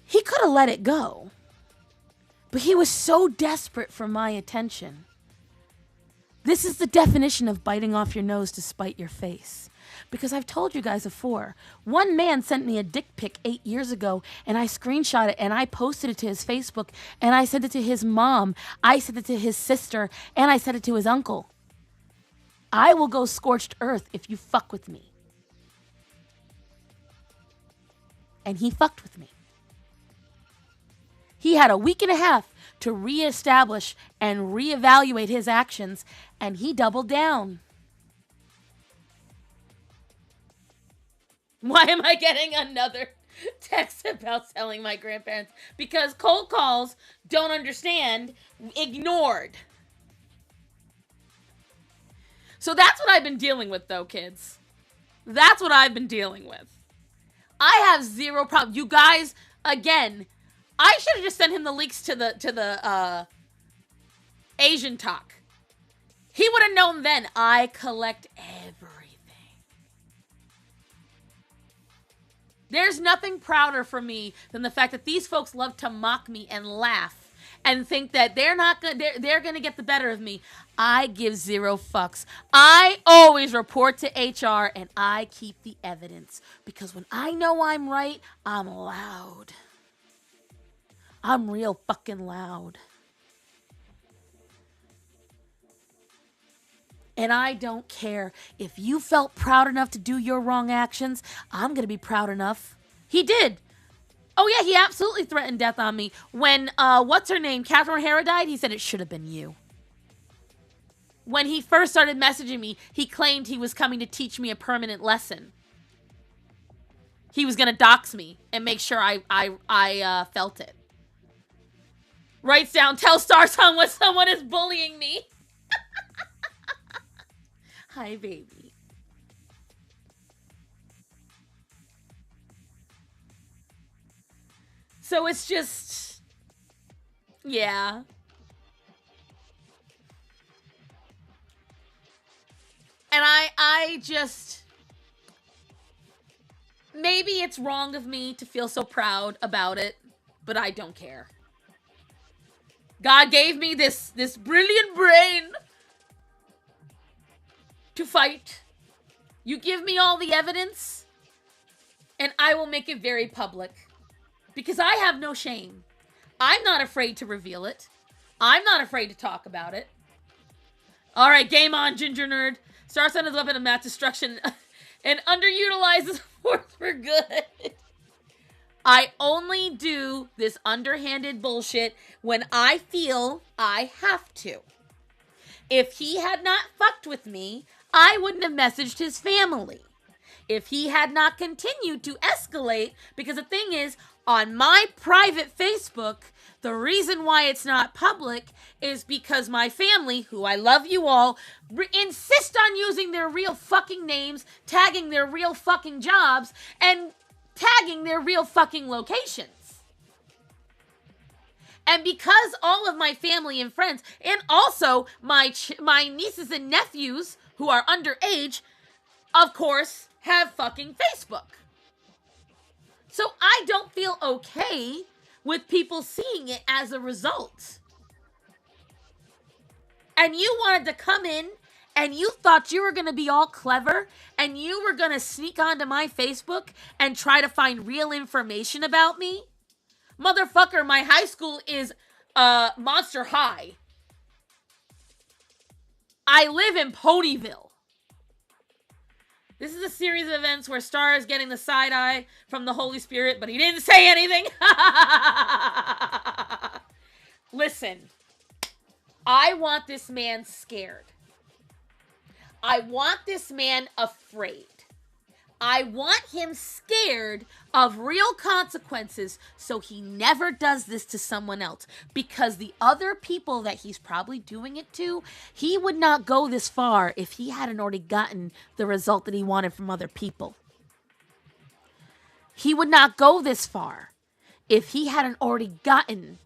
he could have let it go. But he was so desperate for my attention. This is the definition of biting off your nose to spite your face. Because I've told you guys before, one man sent me a dick pic 8 years ago, and I screenshot it, and I posted it to his Facebook, and I sent it to his mom, I sent it to his sister, and I sent it to his uncle. I will go scorched earth if you fuck with me. And he fucked with me. He had a week and a half to reestablish and reevaluate his actions, and he doubled down. Why am I getting another text about selling my grandparents? Because cold calls, don't understand, ignored. So that's what I've been dealing with, though, kids. That's what I've been dealing with. I have zero problem. You guys, again, I should have just sent him the links to the Asian talk. He would have known then. I collect everything. There's nothing prouder for me than the fact that these folks love to mock me and laugh and think that they're going to get the better of me. I give zero fucks. I always report to HR and I keep the evidence because when I know I'm right, I'm loud. I'm real fucking loud. And I don't care. If you felt proud enough to do your wrong actions, I'm going to be proud enough. He did. Oh, yeah, he absolutely threatened death on me. When, what's her name, Catherine O'Hara died, he said it should have been you. When he first started messaging me, he claimed he was coming to teach me a permanent lesson. He was going to dox me and make sure I felt it. Writes down, tell Starsong when someone is bullying me. Hi, baby. So it's just, yeah. And I just, maybe it's wrong of me to feel so proud about it, but I don't care. God gave me this brilliant brain to fight. You give me all the evidence, and I will make it very public. Because I have no shame. I'm not afraid to reveal it. I'm not afraid to talk about it. Alright, game on, Ginger Nerd. Starson is a weapon of mass destruction and underutilizes force for good. I only do this underhanded bullshit when I feel I have to. If he had not fucked with me, I wouldn't have messaged his family. If he had not continued to escalate, because the thing is, on my private Facebook, the reason why it's not public is because my family, who I love you all, insist on using their real fucking names, tagging their real fucking jobs, and tagging their real fucking locations. And because all of my family and friends, and also my nieces and nephews, who are underage, of course, have fucking Facebook. So I don't feel okay with people seeing it as a result. And you wanted to come in and you thought you were going to be all clever and you were going to sneak onto my Facebook and try to find real information about me? Motherfucker, my high school is Monster High. I live in Ponyville. This is a series of events where Star is getting the side eye from the Holy Spirit, but he didn't say anything. Listen, I want this man scared. I want this man afraid. I want him scared of real consequences so he never does this to someone else. Because the other people that he's probably doing it to, he would not go this far if he hadn't already gotten the result that he wanted from other people. He would not go this far if he hadn't already gotten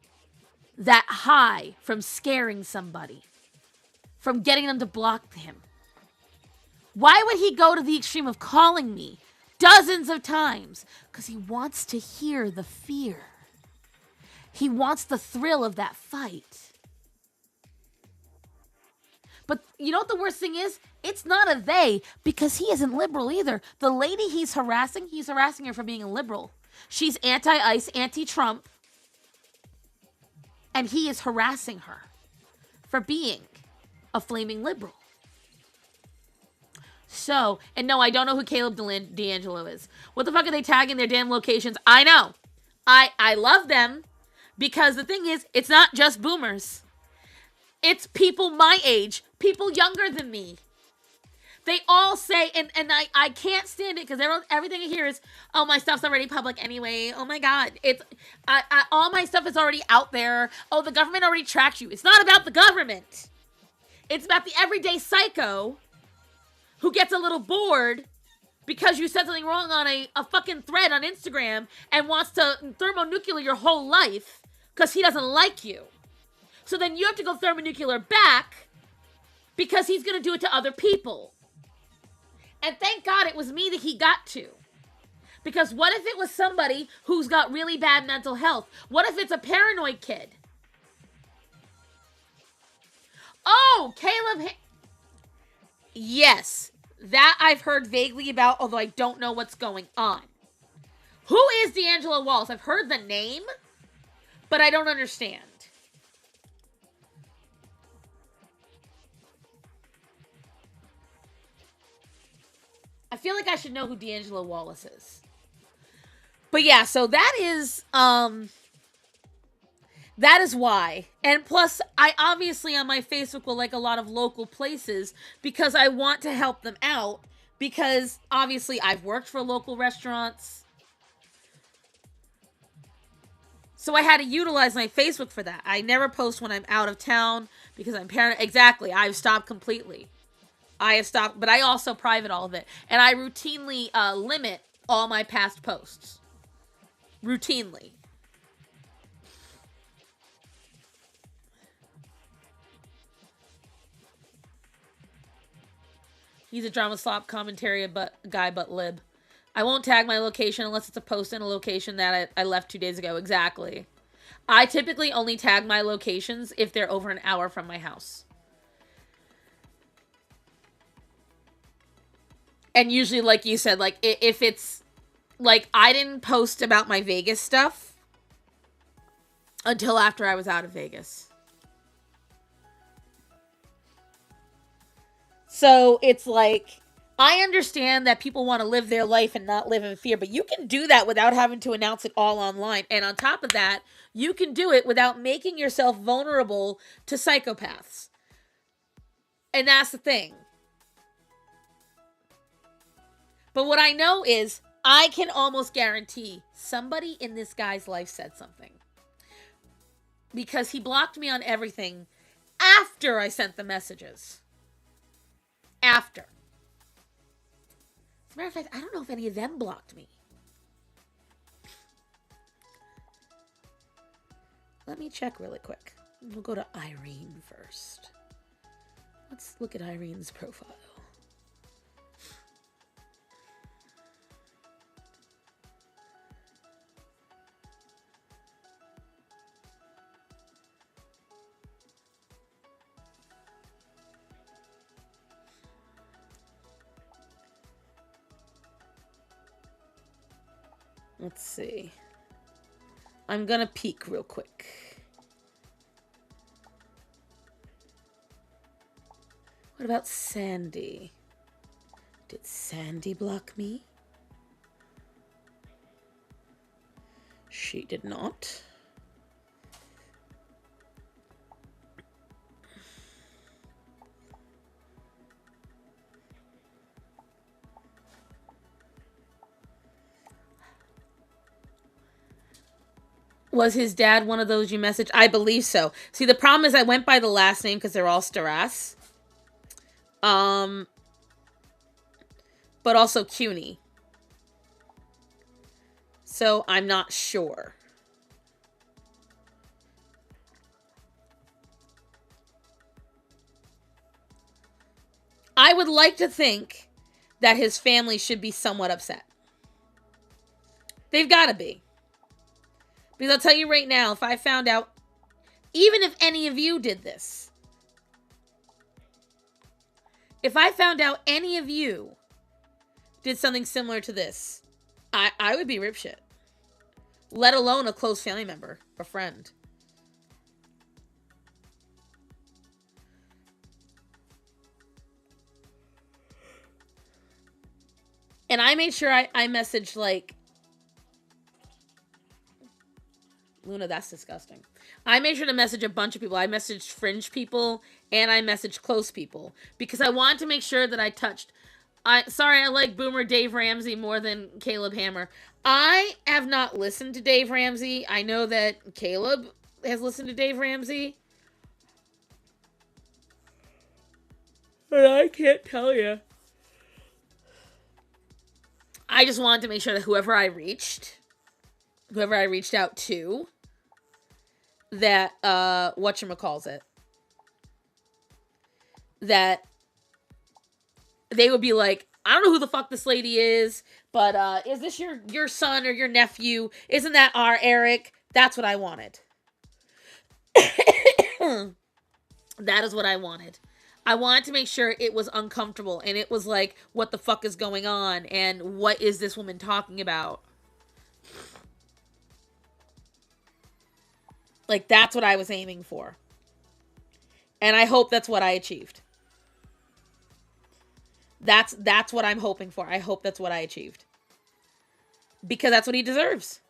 that high from scaring somebody, from getting them to block him. Why would he go to the extreme of calling me dozens of times? Because he wants to hear the fear. He wants the thrill of that fight. But you know what the worst thing is? It's not a they, because he isn't liberal either. The lady he's harassing her for being a liberal. She's anti-ICE, anti-Trump, and he is harassing her for being a flaming liberal. So, and no, I don't know who Caleb D'Angelo is. What the fuck are they tagging their damn locations? I know. I love them, because the thing is, it's not just boomers. It's people my age, people younger than me. They all say, and I can't stand it, because everything I hear is, oh, my stuff's already public anyway. Oh my God. All my stuff is already out there. Oh, the government already tracks you. It's not about the government. It's about the everyday psycho who gets a little bored because you said something wrong on a fucking thread on Instagram and wants to thermonuclear your whole life because he doesn't like you. So then you have to go thermonuclear back because he's going to do it to other people. And thank God it was me that he got to. Because what if it was somebody who's got really bad mental health? What if it's a paranoid kid? Oh, Caleb. Yes, that I've heard vaguely about, although I don't know what's going on. Who is D'Angelo Wallace? I've heard the name, but I don't understand. I feel like I should know who D'Angelo Wallace is. But yeah, so that is why. And plus, I obviously on my Facebook will like a lot of local places because I want to help them out. Because obviously I've worked for local restaurants. So I had to utilize my Facebook for that. I never post when I'm out of town because I'm paranoid. Exactly. I've stopped completely. I have stopped, but I also private all of it. And I routinely limit all my past posts. Routinely. He's a drama slop commentary guy, but lib. I won't tag my location unless it's a post in a location that I left 2 days ago. Exactly. I typically only tag my locations if they're over an hour from my house. And usually, like you said, like, if it's, like, I didn't post about my Vegas stuff until after I was out of Vegas. So, it's like, I understand that people want to live their life and not live in fear, but you can do that without having to announce it all online. And on top of that, you can do it without making yourself vulnerable to psychopaths. And that's the thing. But what I know is, I can almost guarantee somebody in this guy's life said something. Because he blocked me on everything after I sent the messages. After. As a matter of fact, I don't know if any of them blocked me. Let me check really quick. We'll go to Irene first. Let's look at Irene's profile. Let's see. I'm gonna peek real quick. What about Sandy? Did Sandy block me? She did not. Was his dad one of those you messaged? I believe so. See, the problem is I went by the last name because they're all Staras. But also CUNY. So I'm not sure. I would like to think that his family should be somewhat upset. They've got to be. Because I'll tell you right now, if I found out, even if any of you did this, If I found out any of you did something similar to this, I would be ripshit. Let alone a close family member, a friend. And I made sure I messaged, like, Luna, that's disgusting. I made sure to message a bunch of people. I messaged fringe people and I messaged close people because I wanted to make sure that I touched. I like Boomer Dave Ramsey more than Caleb Hammer. I have not listened to Dave Ramsey. I know that Caleb has listened to Dave Ramsey. But I can't tell you. I just wanted to make sure that whoever I reached out to, that whatchamacallit, that they would be like, I don't know who the fuck this lady is, but is this your son or your nephew? Isn't that our Eric? That's what I wanted. That is what I wanted. I wanted to make sure it was uncomfortable and it was like, what the fuck is going on and what is this woman talking about? Like, that's what I was aiming for. And I hope that's what I achieved. That's what I'm hoping for. I hope that's what I achieved. Because that's what he deserves.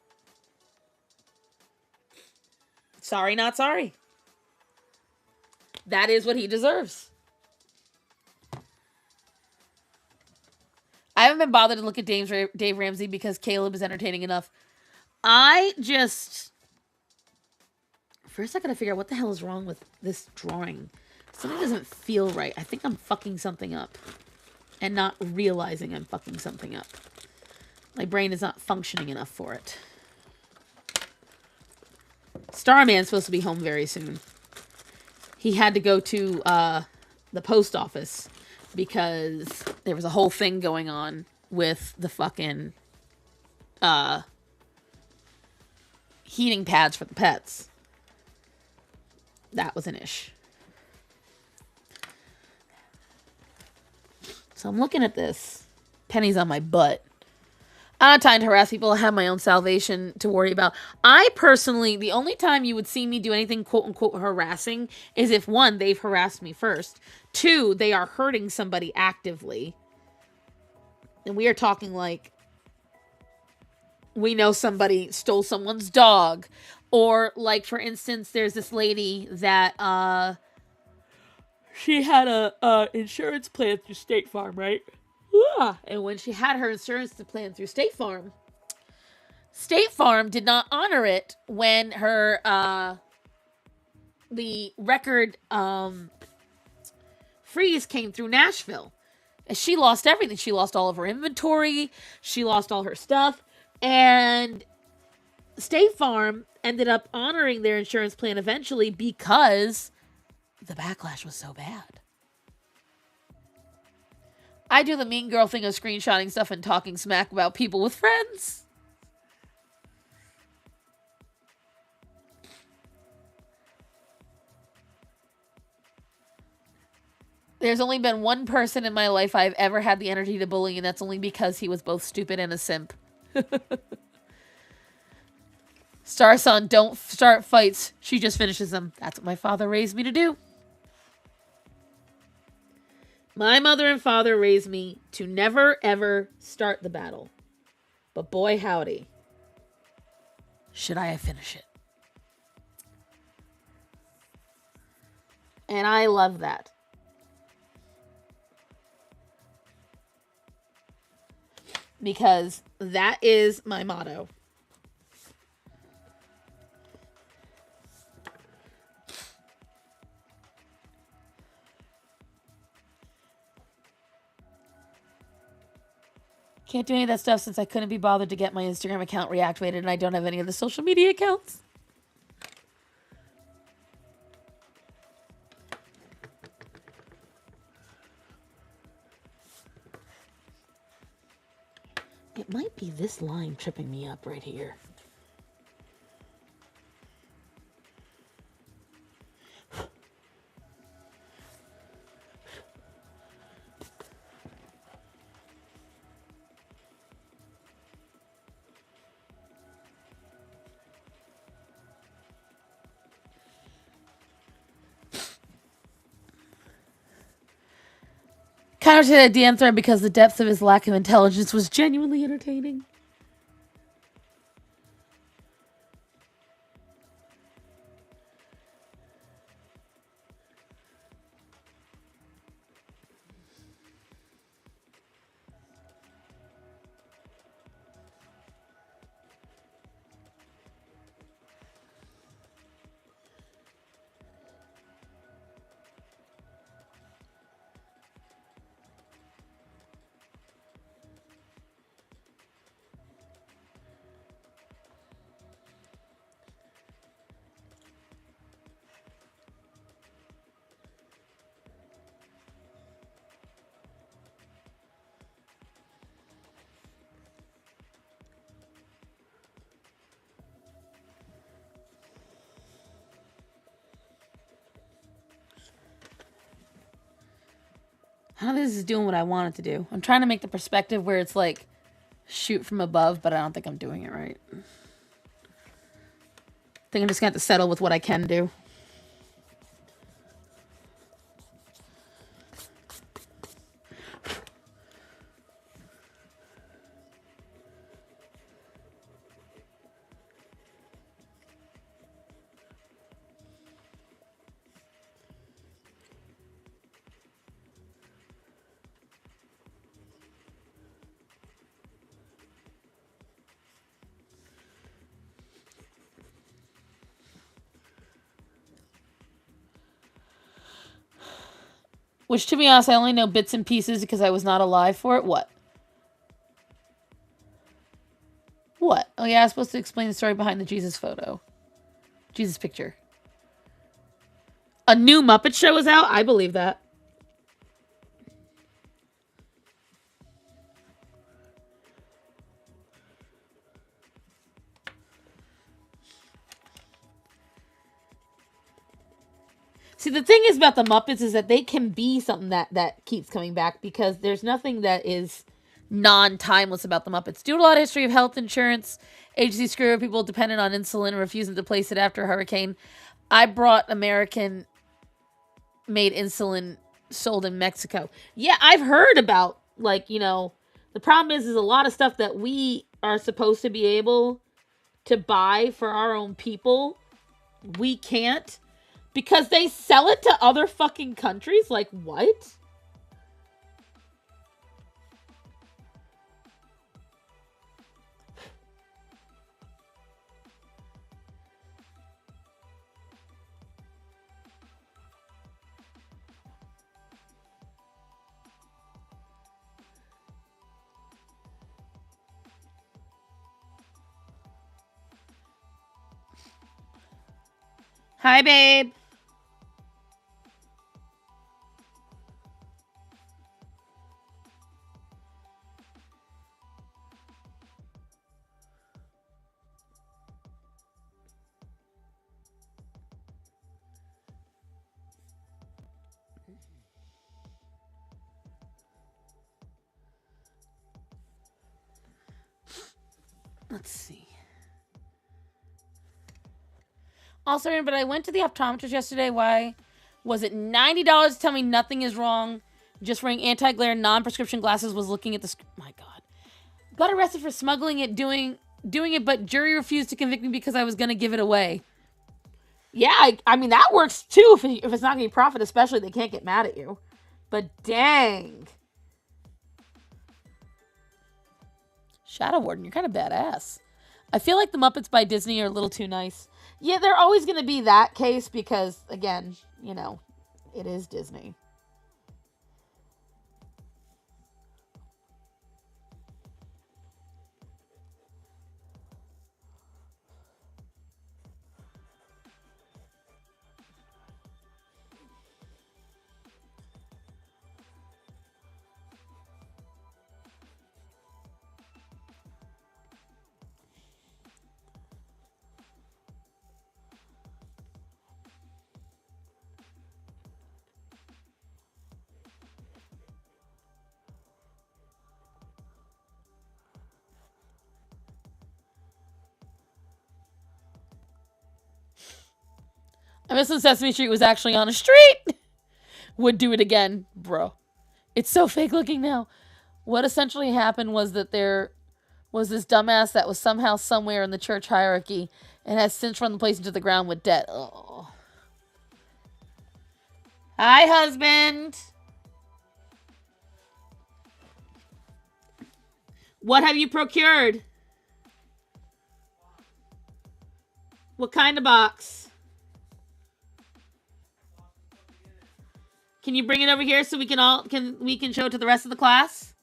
Sorry, not sorry. That is what he deserves. I haven't been bothered to look at Dave Ramsey because Caleb is entertaining enough. First I gotta figure out what the hell is wrong with this drawing. Something doesn't feel right. I think I'm fucking something up. And not realizing I'm fucking something up. My brain is not functioning enough for it. Starman's supposed to be home very soon. He had to go to the post office because there was a whole thing going on with the fucking heating pads for the pets. That was an ish. So I'm looking at this. Penny's on my butt. I don't have time to harass people. I have my own salvation to worry about. I personally, the only time you would see me do anything quote-unquote harassing is if, one, they've harassed me first. Two, they are hurting somebody actively. And we are talking like we know somebody stole someone's dog. Or, like, for instance, there's this lady that, she had a insurance plan through State Farm, right? Yeah. And when she had her insurance plan through State Farm did not honor it when her the record freeze came through Nashville. And she lost everything. She lost all of her inventory. She lost all her stuff. And State Farm ended up honoring their insurance plan eventually because the backlash was so bad. I do the mean girl thing of screenshotting stuff and talking smack about people with friends. There's only been one person in my life I've ever had the energy to bully, and that's only because he was both stupid and a simp. Star Son, don't start fights. She just finishes them. That's what my father raised me to do. My mother and father raised me to never, ever start the battle. But boy, howdy, should I finish it. And I love that. Because that is my motto. Can't do any of that stuff since I couldn't be bothered to get my Instagram account reactivated and I don't have any of the social media accounts. It might be this line tripping me up right here. Tyler said a DM thread because the depth of his lack of intelligence was genuinely entertaining. I don't think this is doing what I want it to do. I'm trying to make the perspective where it's like shoot from above, but I don't think I'm doing it right. I think I'm just going to have to settle with what I can do. Which, to be honest, I only know bits and pieces because I was not alive for it. What? What? Oh, yeah, I was supposed to explain the story behind the Jesus photo. Jesus picture. A new Muppet show is out? I believe that. See, the thing is about the Muppets is that they can be something that keeps coming back because there's nothing that is non-timeless about the Muppets. Due to a lot of history of health insurance, agency screw over people dependent on insulin and refusing to place it after a hurricane, I brought American-made insulin sold in Mexico. Yeah, I've heard about, like, you know, the problem is a lot of stuff that we are supposed to be able to buy for our own people, we can't. Because they sell it to other fucking countries? Like, what? Hi, babe. Let's see. Also, but I went to the optometrist yesterday. Why was it $90 to tell me nothing is wrong? Just wearing anti-glare non-prescription glasses was looking at the my god. Got arrested for smuggling it, doing it, but jury refused to convict me because I was going to give it away. Yeah, I mean, that works too if it's not going to be profit, especially they can't get mad at you. But dang. Shadow Warden, you're kind of badass. I feel like the Muppets by Disney are a little too nice. Yeah, they're always going to be that case because, again, you know, it is Disney. I miss when Sesame Street was actually on a street. Would do it again, bro. It's so fake looking now. What essentially happened was that there was this dumbass that was somehow somewhere in the church hierarchy and has since run the place into the ground with debt. Oh. Hi, husband. What have you procured? What kind of box? Can you bring it over here so we can show it to the rest of the class?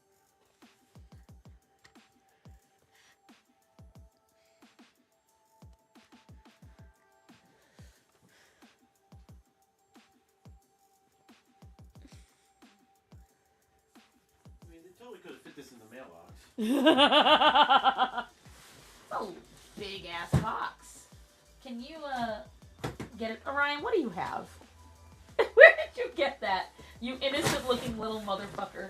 I mean, they totally could have fit this in the mailbox. Oh, big ass box. Can you get it? Orion, what do you have? Where did you get that? You innocent looking little motherfucker.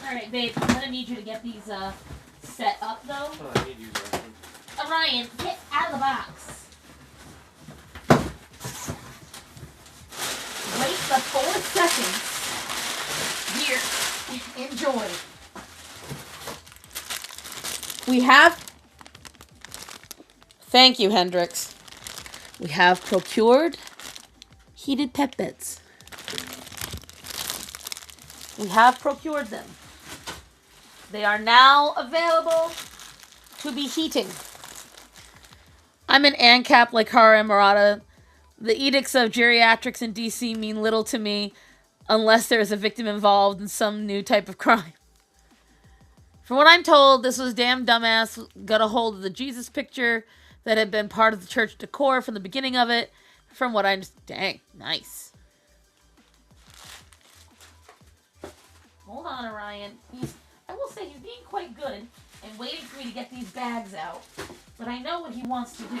Alright, babe, I'm gonna need you to get these set up though. Oh, I need you guys. Orion, get out of the box. Wait the 4 seconds. Here, enjoy. We have... Thank you, Hendrix. We have procured heated pet beds. We have procured them. They are now available to be heating. I'm an ANCAP like Hara and Murata. The edicts of geriatrics in DC mean little to me unless there is a victim involved in some new type of crime. From what I'm told, this was damn dumbass got a hold of the Jesus picture that had been part of the church decor from the beginning of it. From what I'm... Dang, nice. Hold on, Orion. I will say he's being quite good and waiting for me to get these bags out. But I know what he wants to do.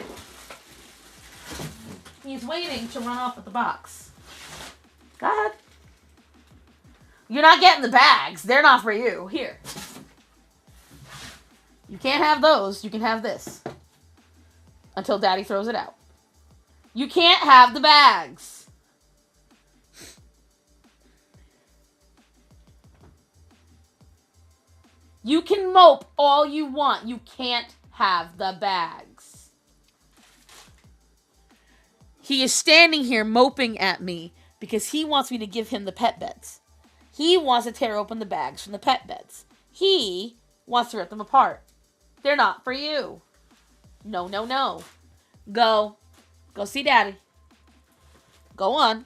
He's waiting to run off with the box. Go ahead. You're not getting the bags. They're not for you. Here. You can't have those. You can have this. Until Daddy throws it out. You can't have the bags. You can mope all you want. You can't have the bags. He is standing here moping at me because he wants me to give him the pet beds. He wants to tear open the bags from the pet beds. He wants to rip them apart. They're not for you. No, no, no. Go. Go see Daddy. Go on.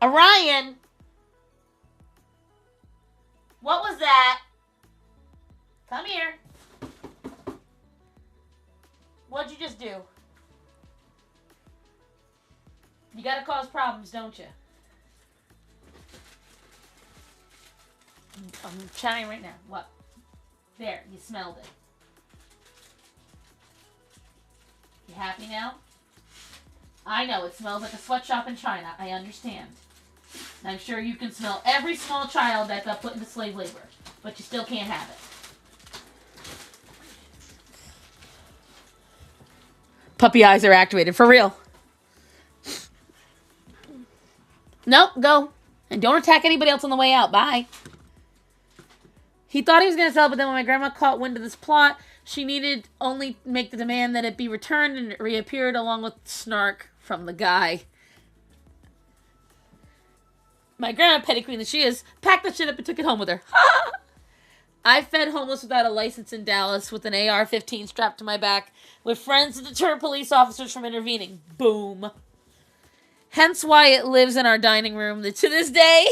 Orion! What was that? Come here. What'd you just do? You gotta cause problems, don't you? I'm trying right now. What? There, you smelled it. You happy now? I know, it smells like a sweatshop in China. I understand. And I'm sure you can smell every small child that got put into slave labor. But you still can't have it. Puppy eyes are activated. For real. Nope, go. And don't attack anybody else on the way out. Bye. He thought he was going to sell, but then when my grandma caught wind of this plot, she needed only make the demand that it be returned, and it reappeared along with snark from the guy. My grandma, petty queen that she is, packed the shit up and took it home with her. I fed homeless without a license in Dallas with an AR-15 strapped to my back, with friends to deter police officers from intervening. Boom. Hence why it lives in our dining room to this day.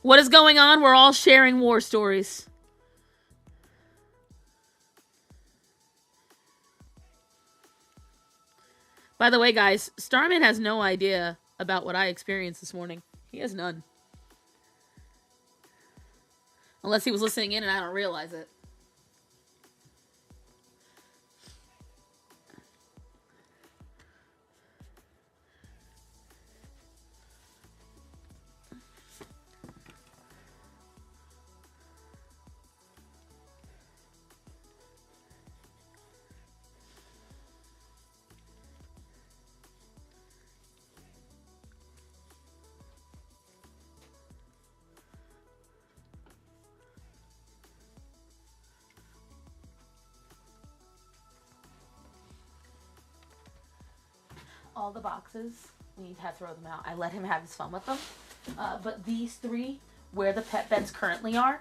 What is going on? We're all sharing war stories. By the way, guys, Starman has no idea about what I experienced this morning. He has none. Unless he was listening in and I don't realize it. all the boxes. We had to throw them out. I let him have his fun with them. But these three, where the pet beds currently are,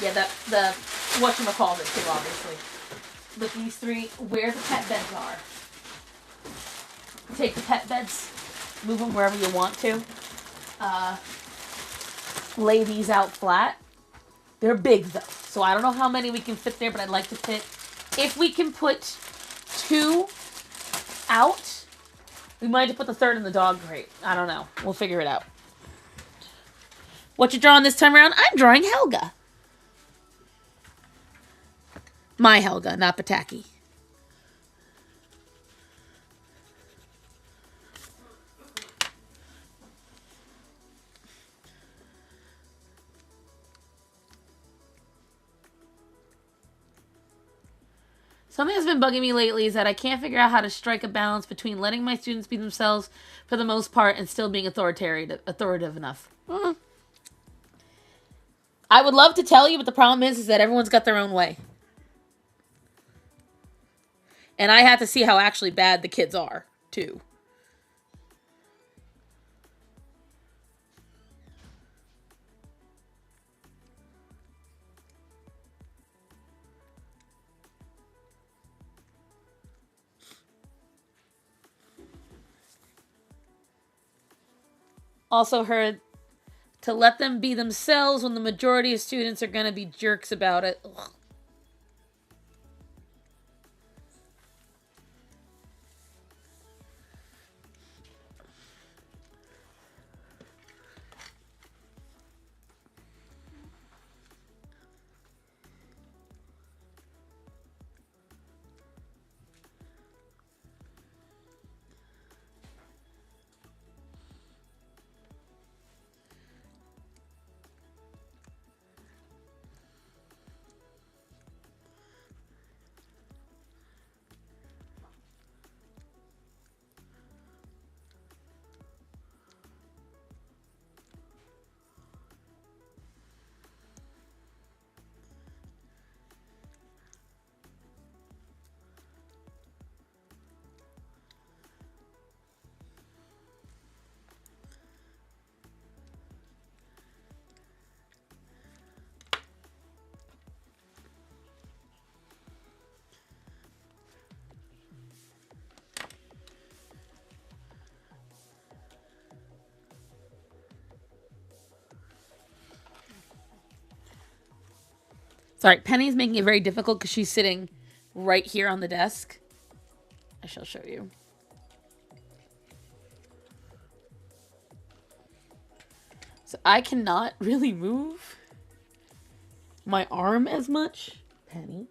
yeah, the whatchamacallit too, obviously. But these three, where the pet beds are, take the pet beds, move them wherever you want to. Lay these out flat. They're big though, so I don't know how many we can fit there, but I'd like to fit, if we can put 2 out, we might have to put the third in the dog crate. I don't know. We'll figure it out. What you drawing this time around? I'm drawing Helga. My Helga, not Pataki. Something that's been bugging me lately is that I can't figure out how to strike a balance between letting my students be themselves for the most part and still being authoritative enough. I would love to tell you, but the problem is that everyone's got their own way. And I have to see how actually bad the kids are, too. Also heard to let them be themselves when the majority of students are going to be jerks about it. Ugh. Sorry, Penny's making it very difficult because she's sitting right here on the desk. I shall show you. So I cannot really move my arm as much. Penny.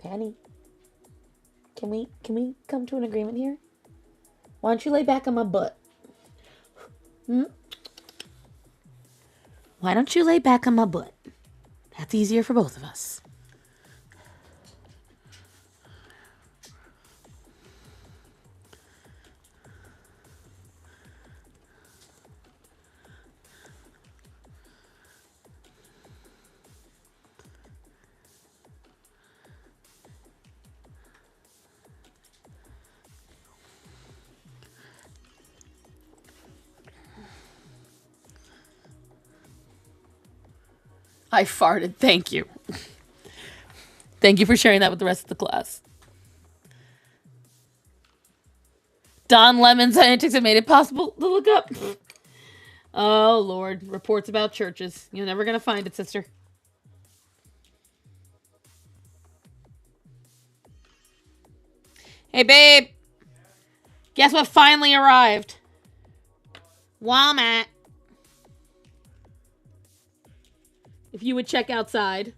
Penny. Can we come to an agreement here? Why don't you lay back on my butt? Why don't you lay back on my butt? That's easier for both of us. I farted. Thank you. Thank you for sharing that with the rest of the class. Don Lemon's antics have made it possible to look up. Oh, Lord. Reports about churches. You're never going to find it, sister. Hey, babe. Guess what finally arrived? Walmart. If you would check outside.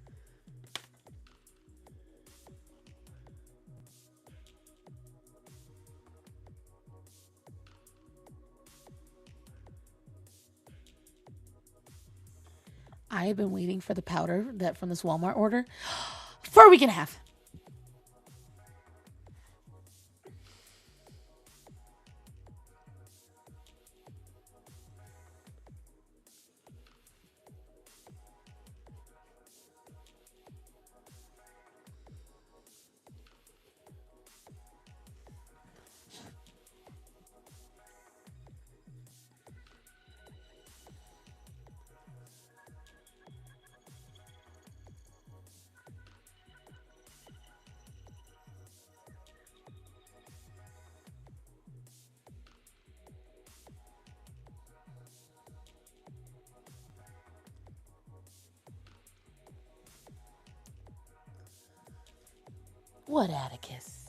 I have been waiting for the powder that from this Walmart order for a week and a half. What, Atticus?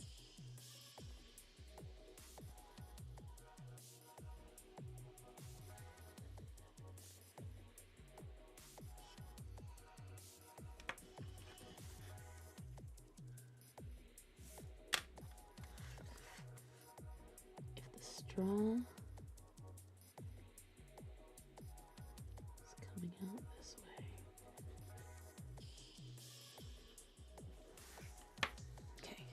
If the straw is coming out this way. Okay.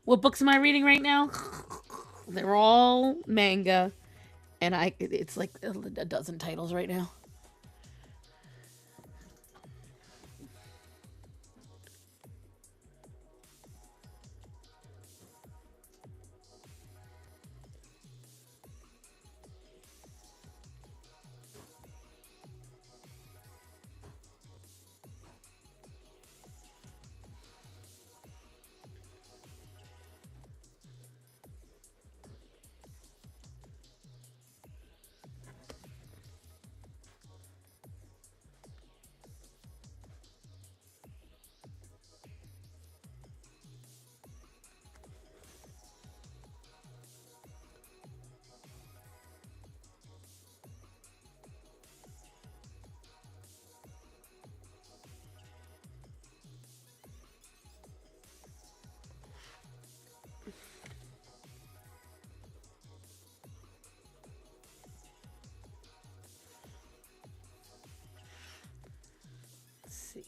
What books am I reading right now? They're all manga, and it's like a dozen titles right now. See.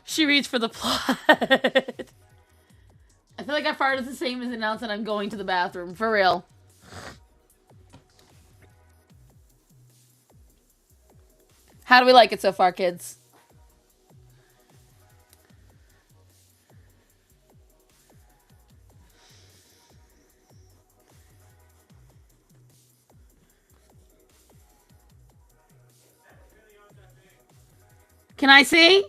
She reads for the plot. I feel like I farted the same as announced that I'm going to the bathroom. For real. How do we like it so far, kids? Can I see?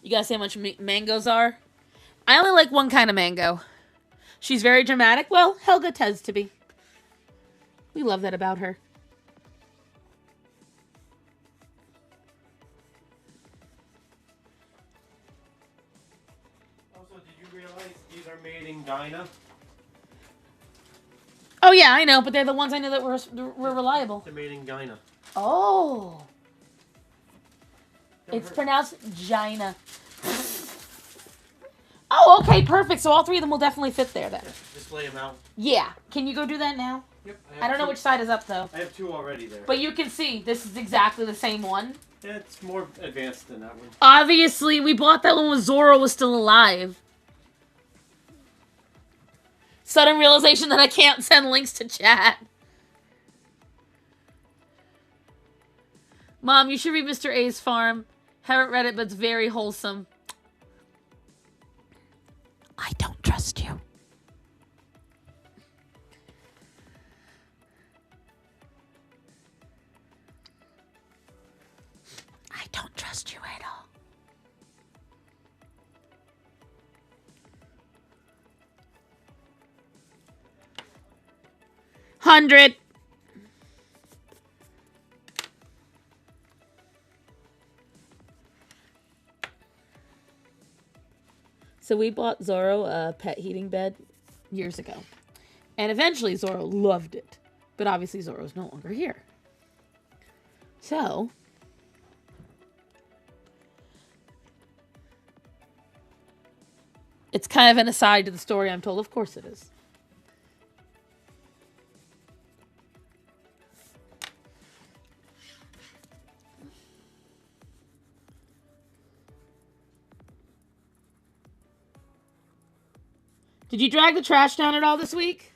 You guys see how much mangoes are? I only like one kind of mango. She's very dramatic. Well, Helga tends to be. We love that about her. Also, did you realize these are made in China? Oh yeah, I know, but they're the ones I know that were reliable. They're made in China. Oh. It's pronounced Gina. Oh, okay, perfect. So all three of them will definitely fit there then. Just lay them out. Yeah. Can you go do that now? Yep. I don't know which side is up though. I have two already there. But you can see this is exactly the same one. Yeah, it's more advanced than that one. Obviously, we bought that one when Zoro was still alive. Sudden realization that I can't send links to chat. Mom, you should read Mr. A's Farm. Haven't read it, but it's very wholesome. I don't trust you. I don't trust you at all. $100. So we bought Zoro a pet heating bed years ago. And eventually Zoro loved it. But obviously Zoro's no longer here. So it's kind of an aside to the story I'm told. Of course it is. Did you drag the trash down at all this week?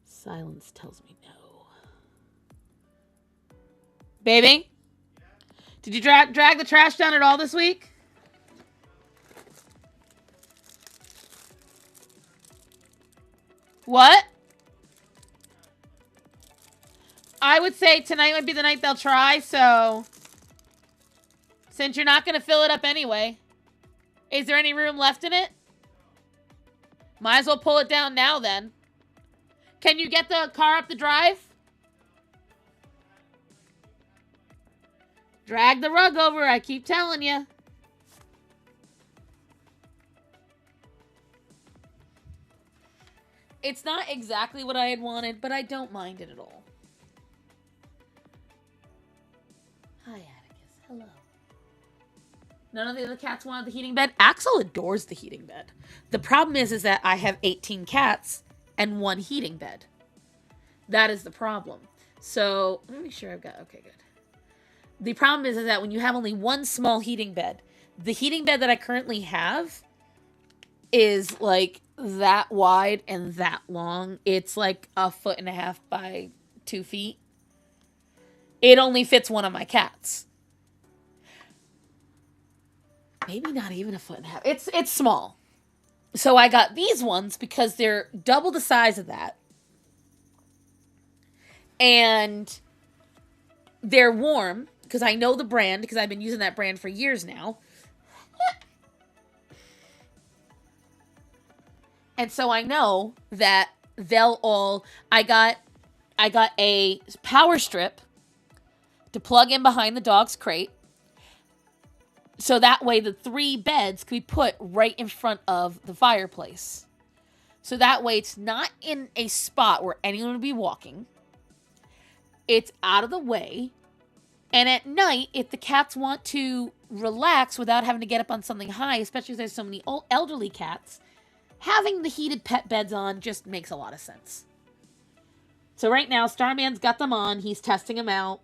Silence tells me no. Baby? Did you drag the trash down at all this week? What? I would say tonight might be the night they'll try, so... Since you're not going to fill it up anyway. Is there any room left in it? Might as well pull it down now, then. Can you get the car up the drive? Drag the rug over, I keep telling you. It's not exactly what I had wanted, but I don't mind it at all. Hi, Atticus. Hello. None of the other cats wanted the heating bed. Axel adores the heating bed. The problem is that I have 18 cats and 1 heating bed. That is the problem. So, let me make sure I've got... Okay, good. The problem is that when you have only 1 small heating bed, the heating bed that I currently have is like that wide and that long. It's like 1.5 feet by 2 feet. It only fits one of my cats. Maybe not even 1.5 feet. It's small. So I got these ones because they're double the size of that. And they're warm because I know the brand because I've been using that brand for years now. And so I know that they'll all... I got a power strip to plug in behind the dog's crate. So that way the 3 beds can be put right in front of the fireplace. So that way it's not in a spot where anyone would be walking. It's out of the way. And at night, if the cats want to relax without having to get up on something high, especially if there's so many elderly cats, having the heated pet beds on just makes a lot of sense. So right now, Starman's got them on. He's testing them out.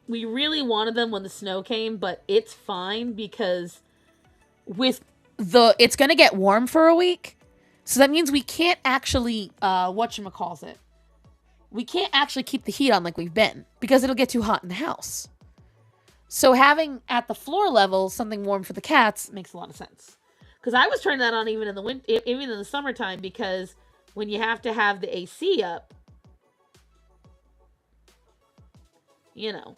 We really wanted them when the snow came, but it's fine because with it's going to get warm for a week. So that means we can't actually, whatchamacallit. We can't actually keep the heat on like we've been because it'll get too hot in the house. So having at the floor level something warm for the cats makes a lot of sense. Because I was turning that on even in the even in the summertime because when you have to have the AC up, you know.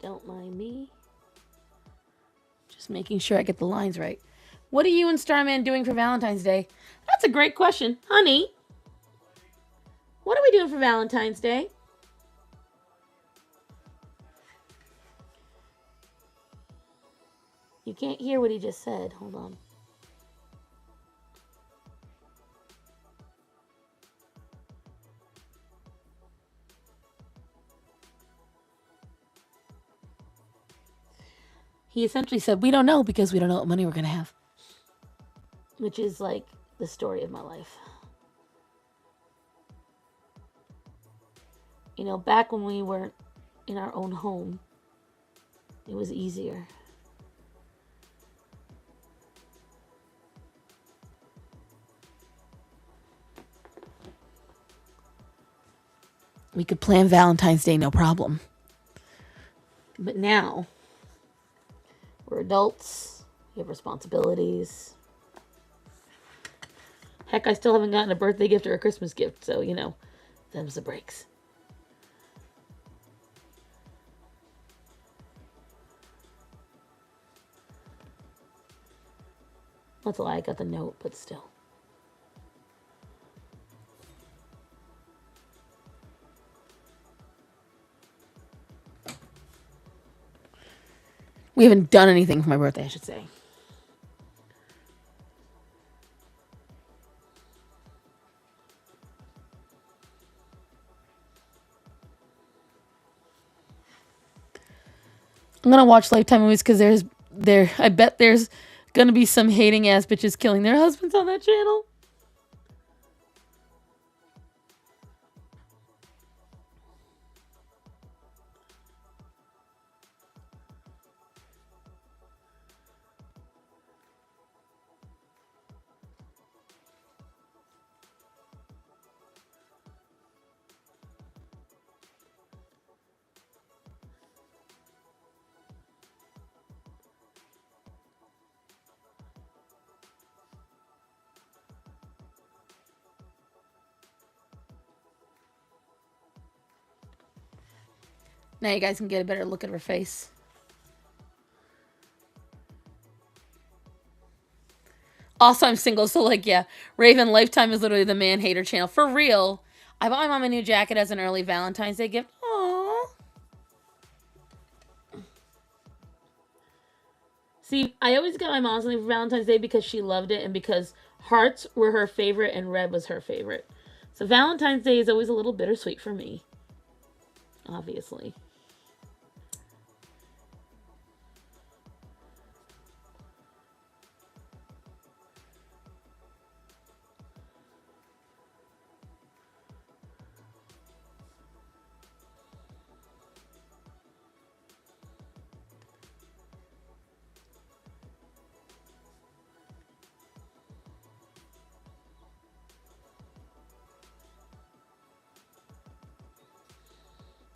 Don't mind me. Just making sure I get the lines right. What are you and Starman doing for Valentine's Day? That's a great question. Honey, what are we doing for Valentine's Day? You can't hear what he just said. Hold on. He essentially said, we don't know because we don't know what money we're going to have. Which is like the story of my life. You know, back when we were in our own home, it was easier. We could plan Valentine's Day, no problem. But now, we're adults. We have responsibilities. Heck, I still haven't gotten a birthday gift or a Christmas gift, so, you know, them's the breaks. That's a lie, I got the note, but still. We haven't done anything for my birthday, I should say. I'm gonna watch Lifetime movies because I bet there's gonna be some hating ass bitches killing their husbands on that channel. Now you guys can get a better look at her face. Also, I'm single, so like, yeah. Raven, Lifetime is literally the man hater channel. For real. I bought my mom a new jacket as an early Valentine's Day gift. Aww. See, I always got my mom something for Valentine's Day because she loved it and because hearts were her favorite and red was her favorite. So Valentine's Day is always a little bittersweet for me. Obviously.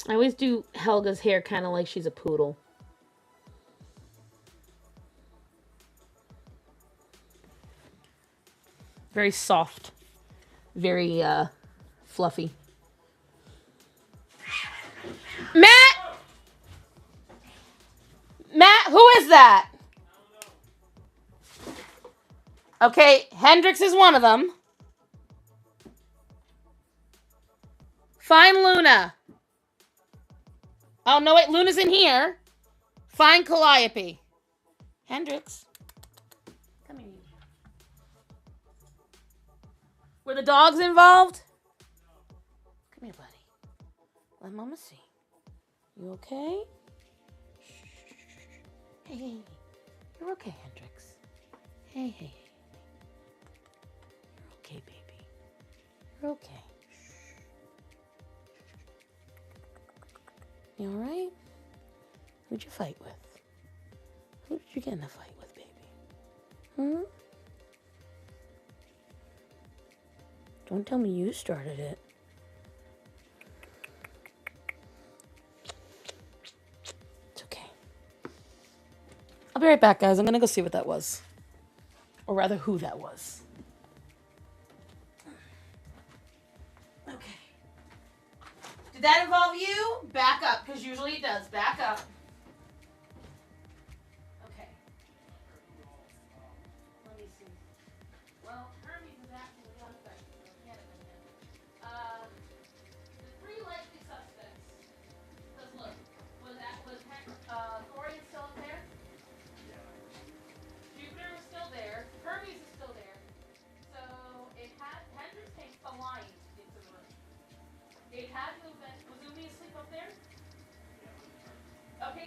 I always do Helga's hair kind of like she's a poodle. Very soft. Very, fluffy. Matt! Matt, who is that? Okay, Hendrix is one of them. Find Luna. Oh, no, wait, Luna's in here. Find Calliope. Hendrix. Come here. Were the dogs involved? Come here, buddy. Let Mama see. You okay? Shh. Hey, hey, hey. You're okay, Hendrix. Hey, hey, hey. You're okay, baby. You're okay. You alright? Who'd you fight with? Who did you get in a fight with, baby? Hmm? Don't tell me you started it. It's okay. I'll be right back, guys. I'm gonna go see what that was. Or rather, who that was. Okay. Did that involve you? Back up, because usually it does. Back up. Okay. Let me see. Well, Hermes is actually unaffected, so it can't have been him. The three likely suspects. Because look, was Thorian still up there? Yeah. Jupiter is still there. Hermes is still there. So it had Hendrix takes the line into the room. It had to have been. Was Umi asleep up there? Yeah. Okay.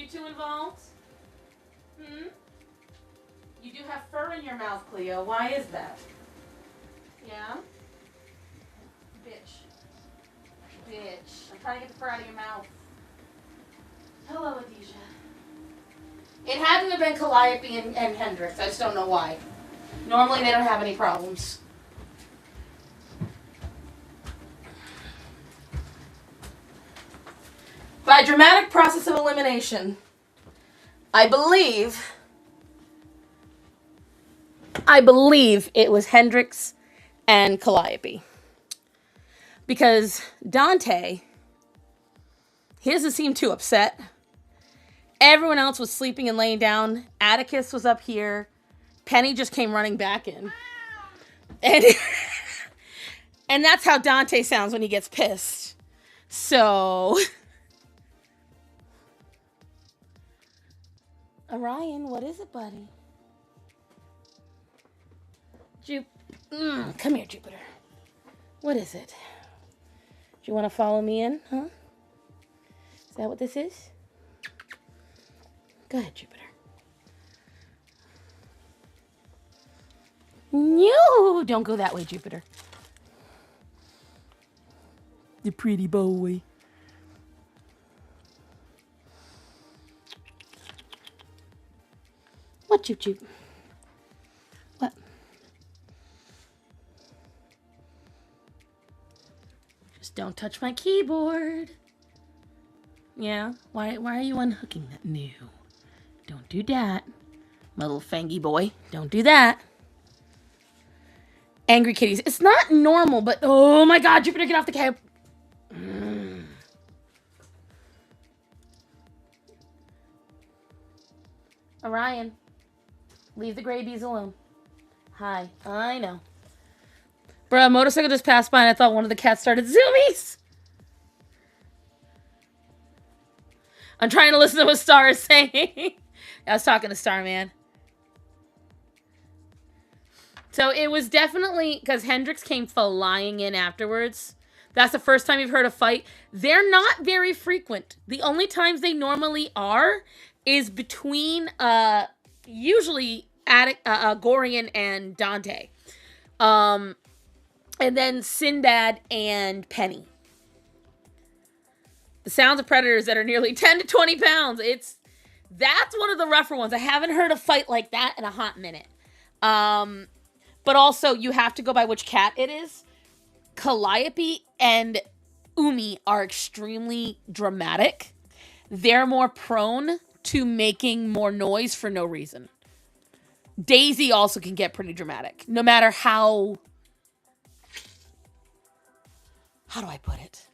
you two involved? You do have fur in your mouth, Cleo. Why is that? Yeah? Bitch. I'm trying to get the fur out of your mouth. Hello, Adisha. It had to have been Calliope and Hendrix. I just don't know why. Normally they don't have any problems. By dramatic process of elimination, I believe it was Hendrix and Calliope. Because Dante, he doesn't seem too upset. Everyone else was sleeping and laying down. Atticus was up here. Penny just came running back in. And, and that's how Dante sounds when he gets pissed. So... Orion, what is it, buddy? Come here, Jupiter. What is it? Do you want to follow me in, huh? Is that what this is? Go ahead, Jupiter. No, don't go that way, Jupiter. The pretty boy. What, Jup Jup? What? Just don't touch my keyboard. Yeah? Why are you unhooking that? No. Don't do that. My little fangy boy. Don't do that. Angry kitties. It's not normal, but oh my god, Jupiter, get off the cab. Orion. Leave the gray bees alone. Hi. I know. Bruh, a motorcycle just passed by and I thought one of the cats started zoomies. I'm trying to listen to what Star is saying. I was talking to Star, man. So it was definitely because Hendrix came flying in afterwards. That's the first time you've heard a fight. They're not very frequent. The only times they normally are is between usually Gorian and Dante. And then Sinbad and Penny. The sounds of predators that are nearly 10 to 20 pounds. That's one of the rougher ones. I haven't heard a fight like that in a hot minute. But also, you have to go by which cat it is. Calliope and Umi are extremely dramatic. They're more prone to making more noise for no reason. Daisy also can get pretty dramatic. No matter how do I put it?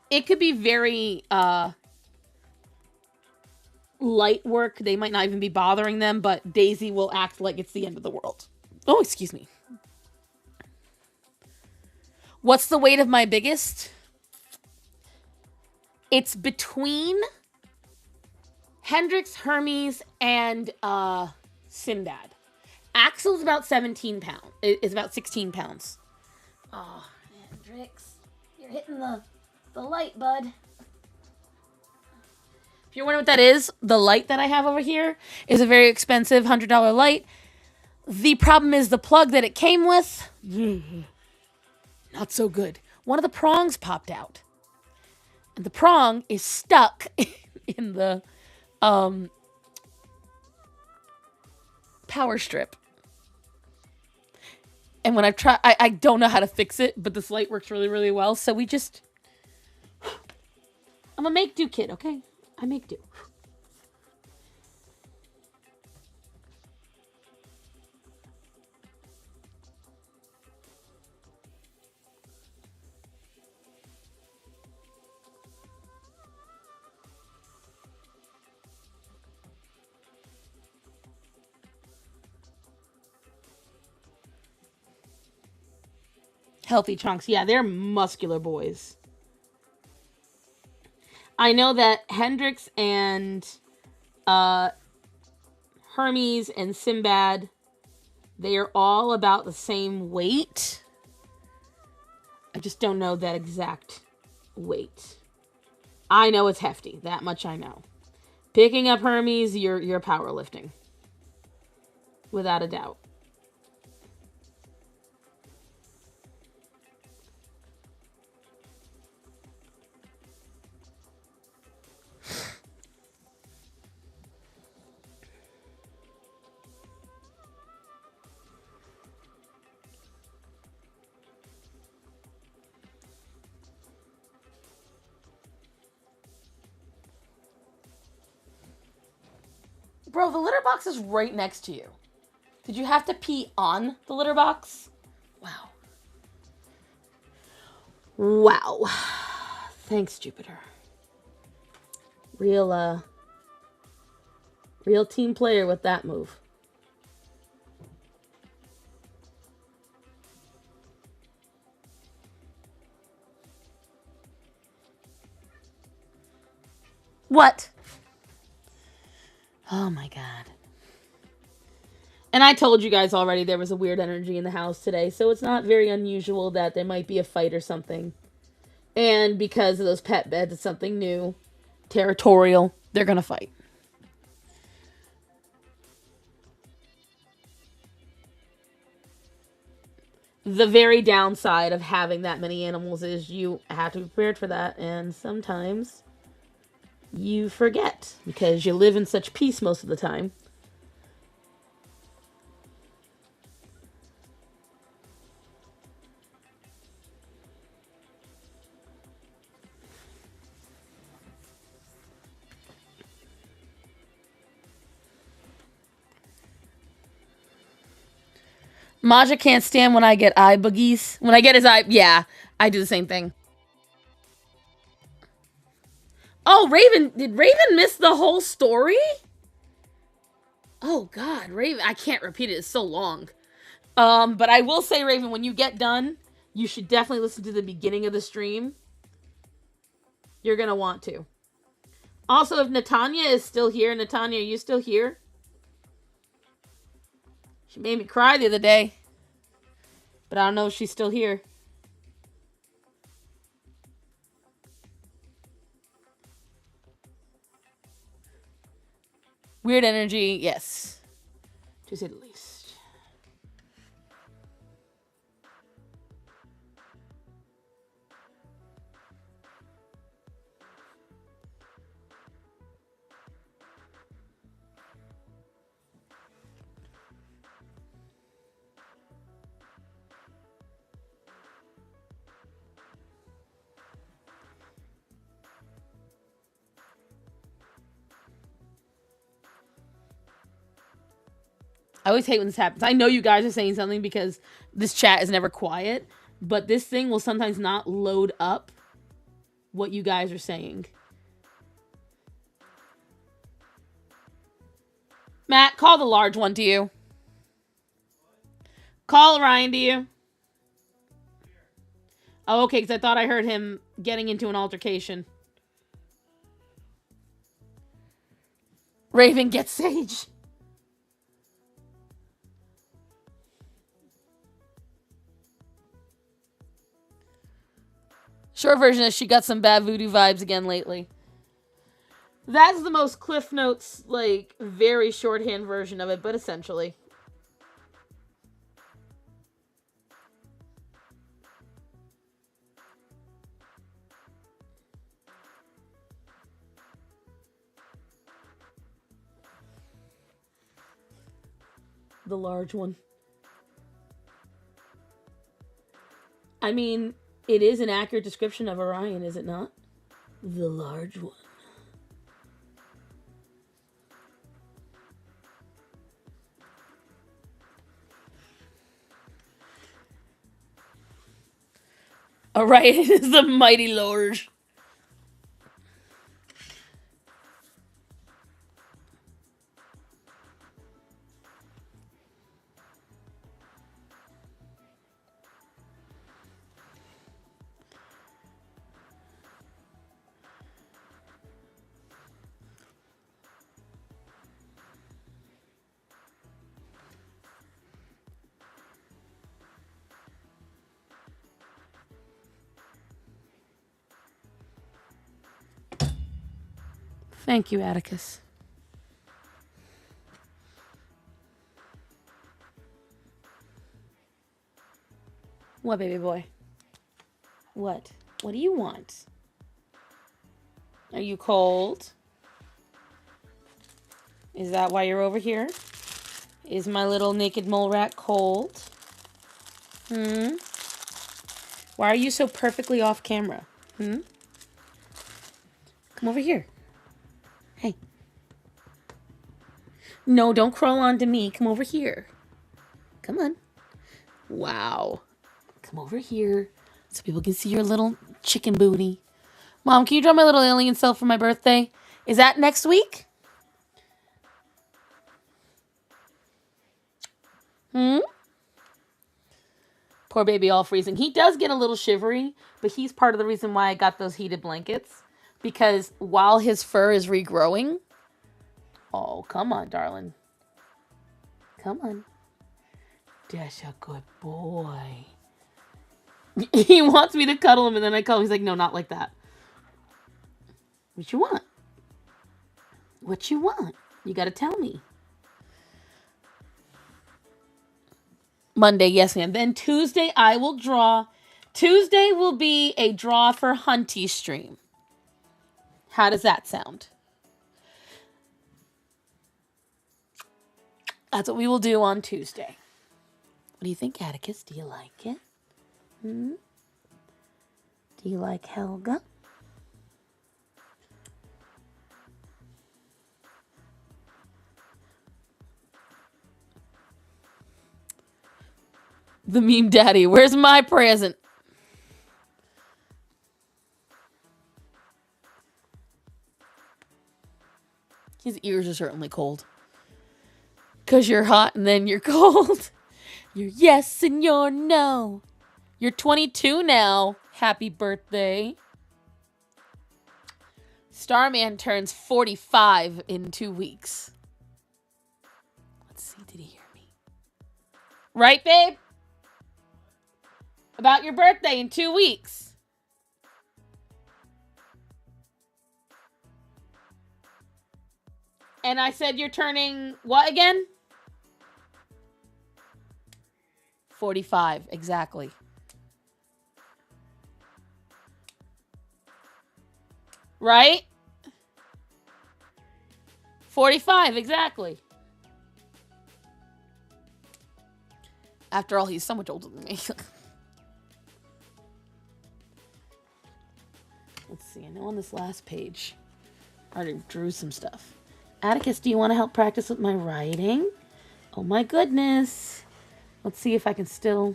It could be very light work. They might not even be bothering them, but Daisy will act like it's the end of the world. Oh, excuse me. What's the weight of my biggest? It's between Hendrix, Hermes, and Sinbad. Axel's about 17 pounds. Is about 16 pounds. Oh, Hendrix. You're hitting the light, bud. If you're wondering what that is, the light that I have over here is a very expensive $100 light. The problem is the plug that it came with, not so good. One of the prongs popped out. And the prong is stuck in the power strip. And when I've tried, I don't know how to fix it, but this light works really, really well. So we just, I'm a make do kid, okay? I make do. Healthy chunks. Yeah, they're muscular boys. I know that Hendrix and Hermes and Sinbad, they are all about the same weight. I just don't know that exact weight. I know it's hefty. That much I know. Picking up Hermes, you're powerlifting. Without a doubt. Bro, the litter box is right next to you. Did you have to pee on the litter box? Wow. Wow. Thanks, Jupiter. Real team player with that move. What? Oh my god. And I told you guys already there was a weird energy in the house today, so it's not very unusual that there might be a fight or something. And because of those pet beds, it's something new, territorial, they're gonna fight. The very downside of having that many animals is you have to be prepared for that, and sometimes you forget because you live in such peace most of the time. Maja can't stand when I get eye boogies. When I get his eye, yeah, I do the same thing. Oh, Raven, did Raven miss the whole story? Oh god, Raven, I can't repeat it, it's so long. But I will say, Raven, when you get done, you should definitely listen to the beginning of the stream. You're gonna want to. Also, if Natanya is still here, Natanya, are you still here? She made me cry the other day. But I don't know if she's still here. Weird energy, yes. To say the least. I always hate when this happens. I know you guys are saying something because this chat is never quiet, but this thing will sometimes not load up what you guys are saying. Matt, call the large one to you. Call Ryan to you. Oh, okay, because I thought I heard him getting into an altercation. Raven gets Sage. Short version is she got some bad voodoo vibes again lately. That's the most Cliff Notes, like, very shorthand version of it, but essentially. The large one. I mean, it is an accurate description of Orion, is it not? The large one. Orion is the mighty lord. Thank you, Atticus. What, baby boy? What? What do you want? Are you cold? Is that why you're over here? Is my little naked mole rat cold? Hmm? Why are you so perfectly off camera? Hmm? Come over here. Hey. No, don't crawl onto me. Come over here. Come on. Wow. Come over here so people can see your little chicken booty. Mom, can you draw my little alien self for my birthday? Is that next week? Hmm? Poor baby all freezing. He does get a little shivery, but he's part of the reason why I got those heated blankets. Because while his fur is regrowing... Oh, come on, darling. Come on. That's a good boy. He wants me to cuddle him, and then I cuddle him. He's like, no, not like that. What you want? What you want? You gotta tell me. Monday, yes, ma'am. Then Tuesday, I will draw. Tuesday will be a draw for Hunty stream. How does that sound? That's what we will do on Tuesday. What do you think, Atticus? Do you like it? Hmm? Do you like Helga? The meme daddy, where's my present? His ears are certainly cold. Because you're hot and then you're cold. You're yes and you're no. You're 22 now. Happy birthday. Starman turns 45 in 2 weeks. Let's see, did he hear me? Right, babe? About your birthday in 2 weeks. And I said you're turning what again? 45, exactly. Right? 45, exactly. After all, he's so much older than me. Let's see, I know on this last page, I already drew some stuff. Atticus, do you want to help practice with my writing? Oh my goodness. Let's see if I can still...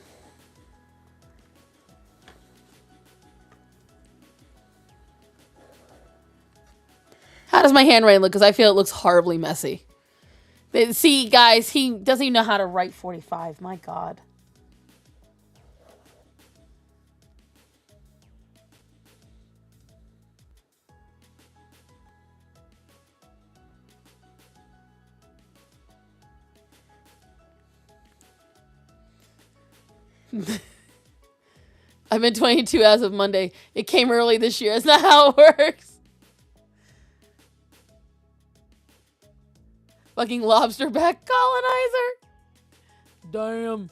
How does my handwriting look? Because I feel it looks horribly messy. See, guys, he doesn't even know how to write 45. My God. I've been 22 as of Monday. It came early this year. That's not how it works. Fucking lobster back colonizer. Damn.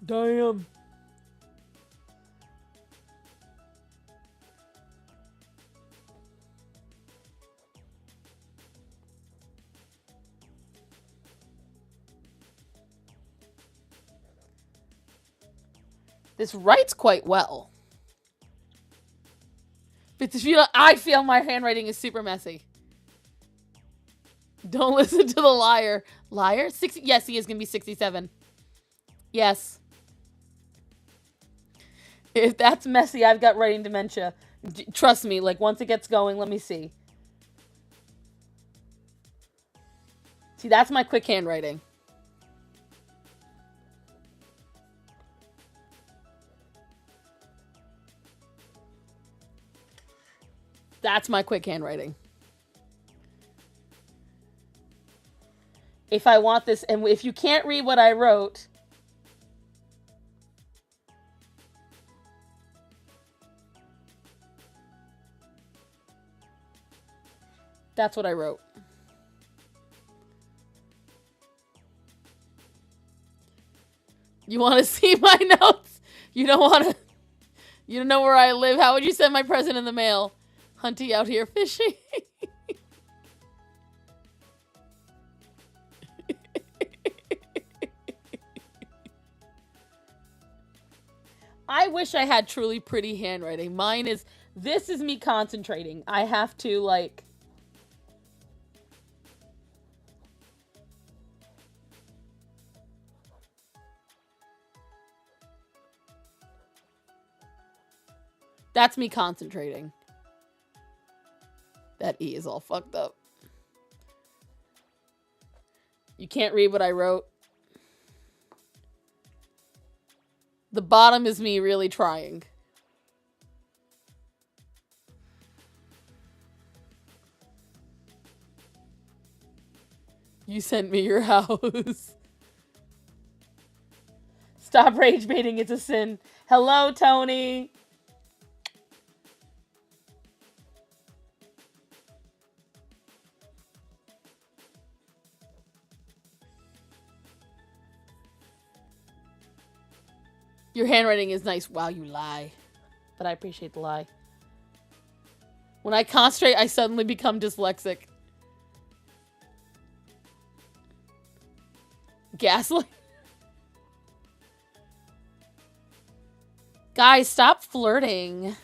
Damn. This writes quite well. But I feel my handwriting is super messy. Don't listen to the liar. Liar? Yes, he is going to be 67. Yes. If that's messy, I've got writing dementia. Trust me, like, once it gets going, let me see. See, that's my quick handwriting. That's my quick handwriting. If I want this, and if you can't read what I wrote... That's what I wrote. You want to see my notes? You don't want to... You don't know where I live. How would you send my present in the mail? Hunty out here fishing. I wish I had truly pretty handwriting. Mine is... This is me concentrating. I have to, like... That's me concentrating. That E is all fucked up. You can't read what I wrote. The bottom is me really trying. You sent me your house. Stop rage baiting, it's a sin. Hello, Tony. Your handwriting is nice. Wow, you lie. But I appreciate the lie. When I concentrate, I suddenly become dyslexic. Gaslight? Guys, stop flirting.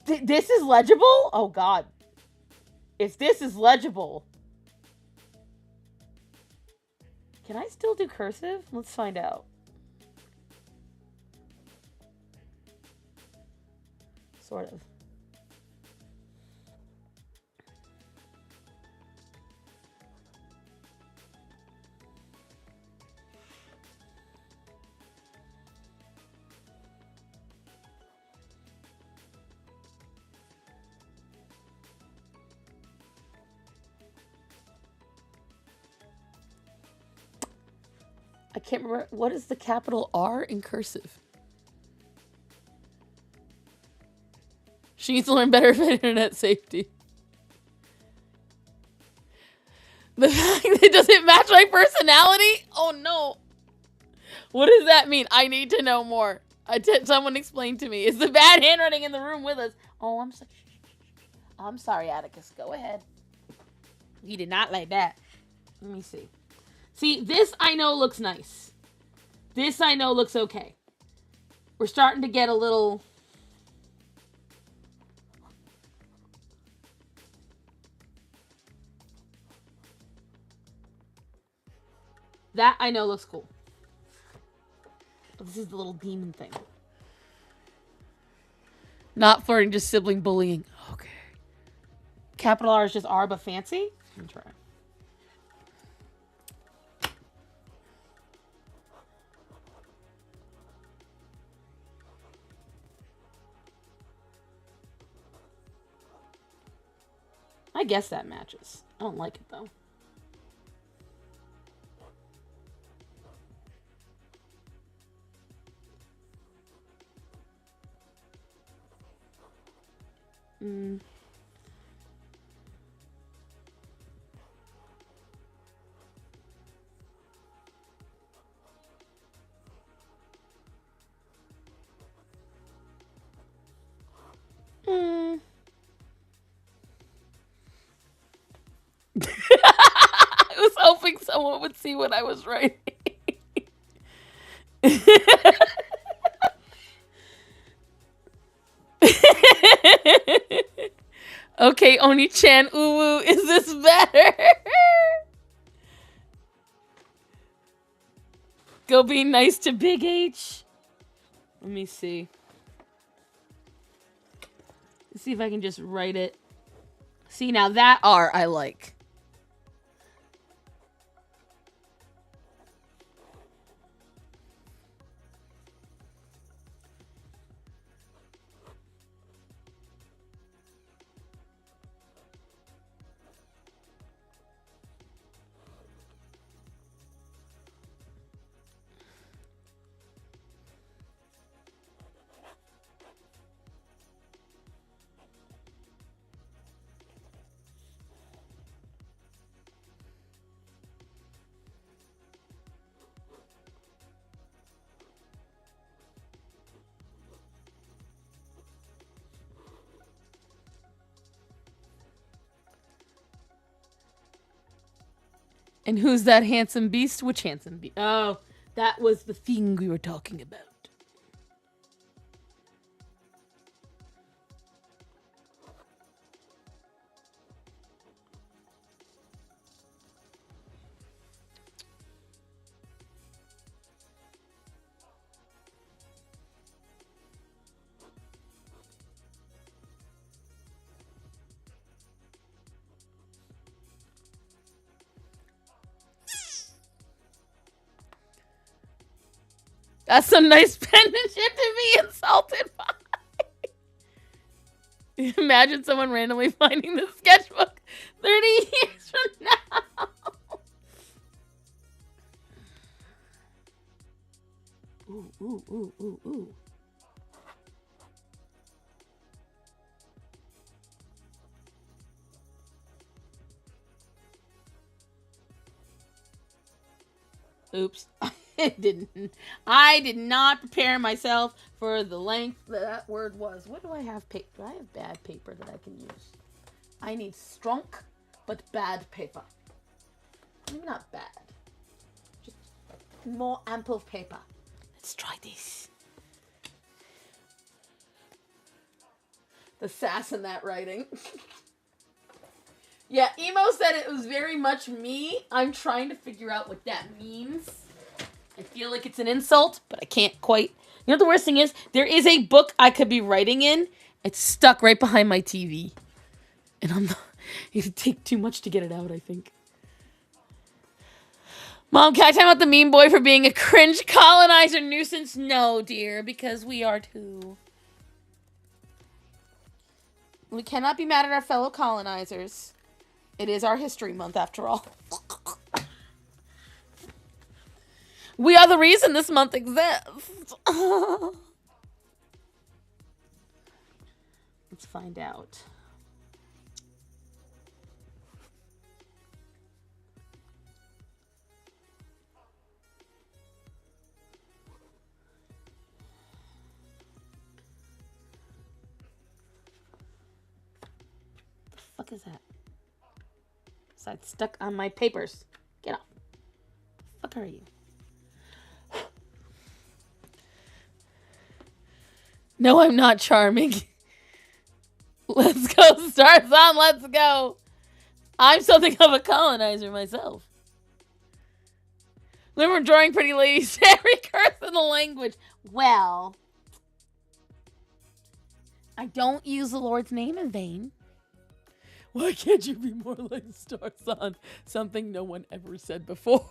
This is legible? Oh, God. If this is legible... Can I still do cursive? Let's find out. Sort of. I can't remember. What is the capital R in cursive? She needs to learn better about internet safety. The fact that it doesn't match my personality? Oh no. What does that mean? I need to know more. Someone explain to me. Is the bad handwriting in the room with us? Oh, I'm sorry, Atticus. Go ahead. He did not like that. Let me see. See, this I know looks nice. This I know looks okay. We're starting to get a little... That I know looks cool. But this is the little demon thing. Not flirting, just sibling bullying. Okay. Capital R is just R, but fancy? Let me try. I guess that matches. I don't like it, though. I was hoping someone would see what I was writing. Okay, Oni-chan, uwu, is this better? Go be nice to Big H. Let me see. Let's see if I can just write it. See, now that R I like. And who's that handsome beast? Which handsome beast? Oh, that was the thing we were talking about. That's some nice penmanship to be insulted by. Imagine someone randomly finding the sketchbook 30 years from now. Ooh, ooh, ooh, ooh, ooh. Oops. I did not prepare myself for the length that word was. What do I have? Do I have bad paper that I can use? I need strong but bad paper. Maybe not bad. Just more ample paper. Let's try this. The sass in that writing. Yeah, Emo said it was very much me. I'm trying to figure out what that means. I feel like it's an insult, but I can't quite. You know what the worst thing is? There is a book I could be writing in. It's stuck right behind my TV. And I'm not... It'd take too much to get it out, I think. Mom, can I talk about the meme boy for being a cringe colonizer nuisance? No, dear, because we are too. We cannot be mad at our fellow colonizers. It is our history month, after all. We are the reason this month exists. Let's find out. The fuck is that? So it's stuck on my papers. Get off. The fuck are you? No, I'm not charming. Let's go, stars on, let's go. I'm something of a colonizer myself. Remember drawing pretty ladies, every curse in the language. Well, I don't use the Lord's name in vain. Why can't you be more like Starson? Something no one ever said before.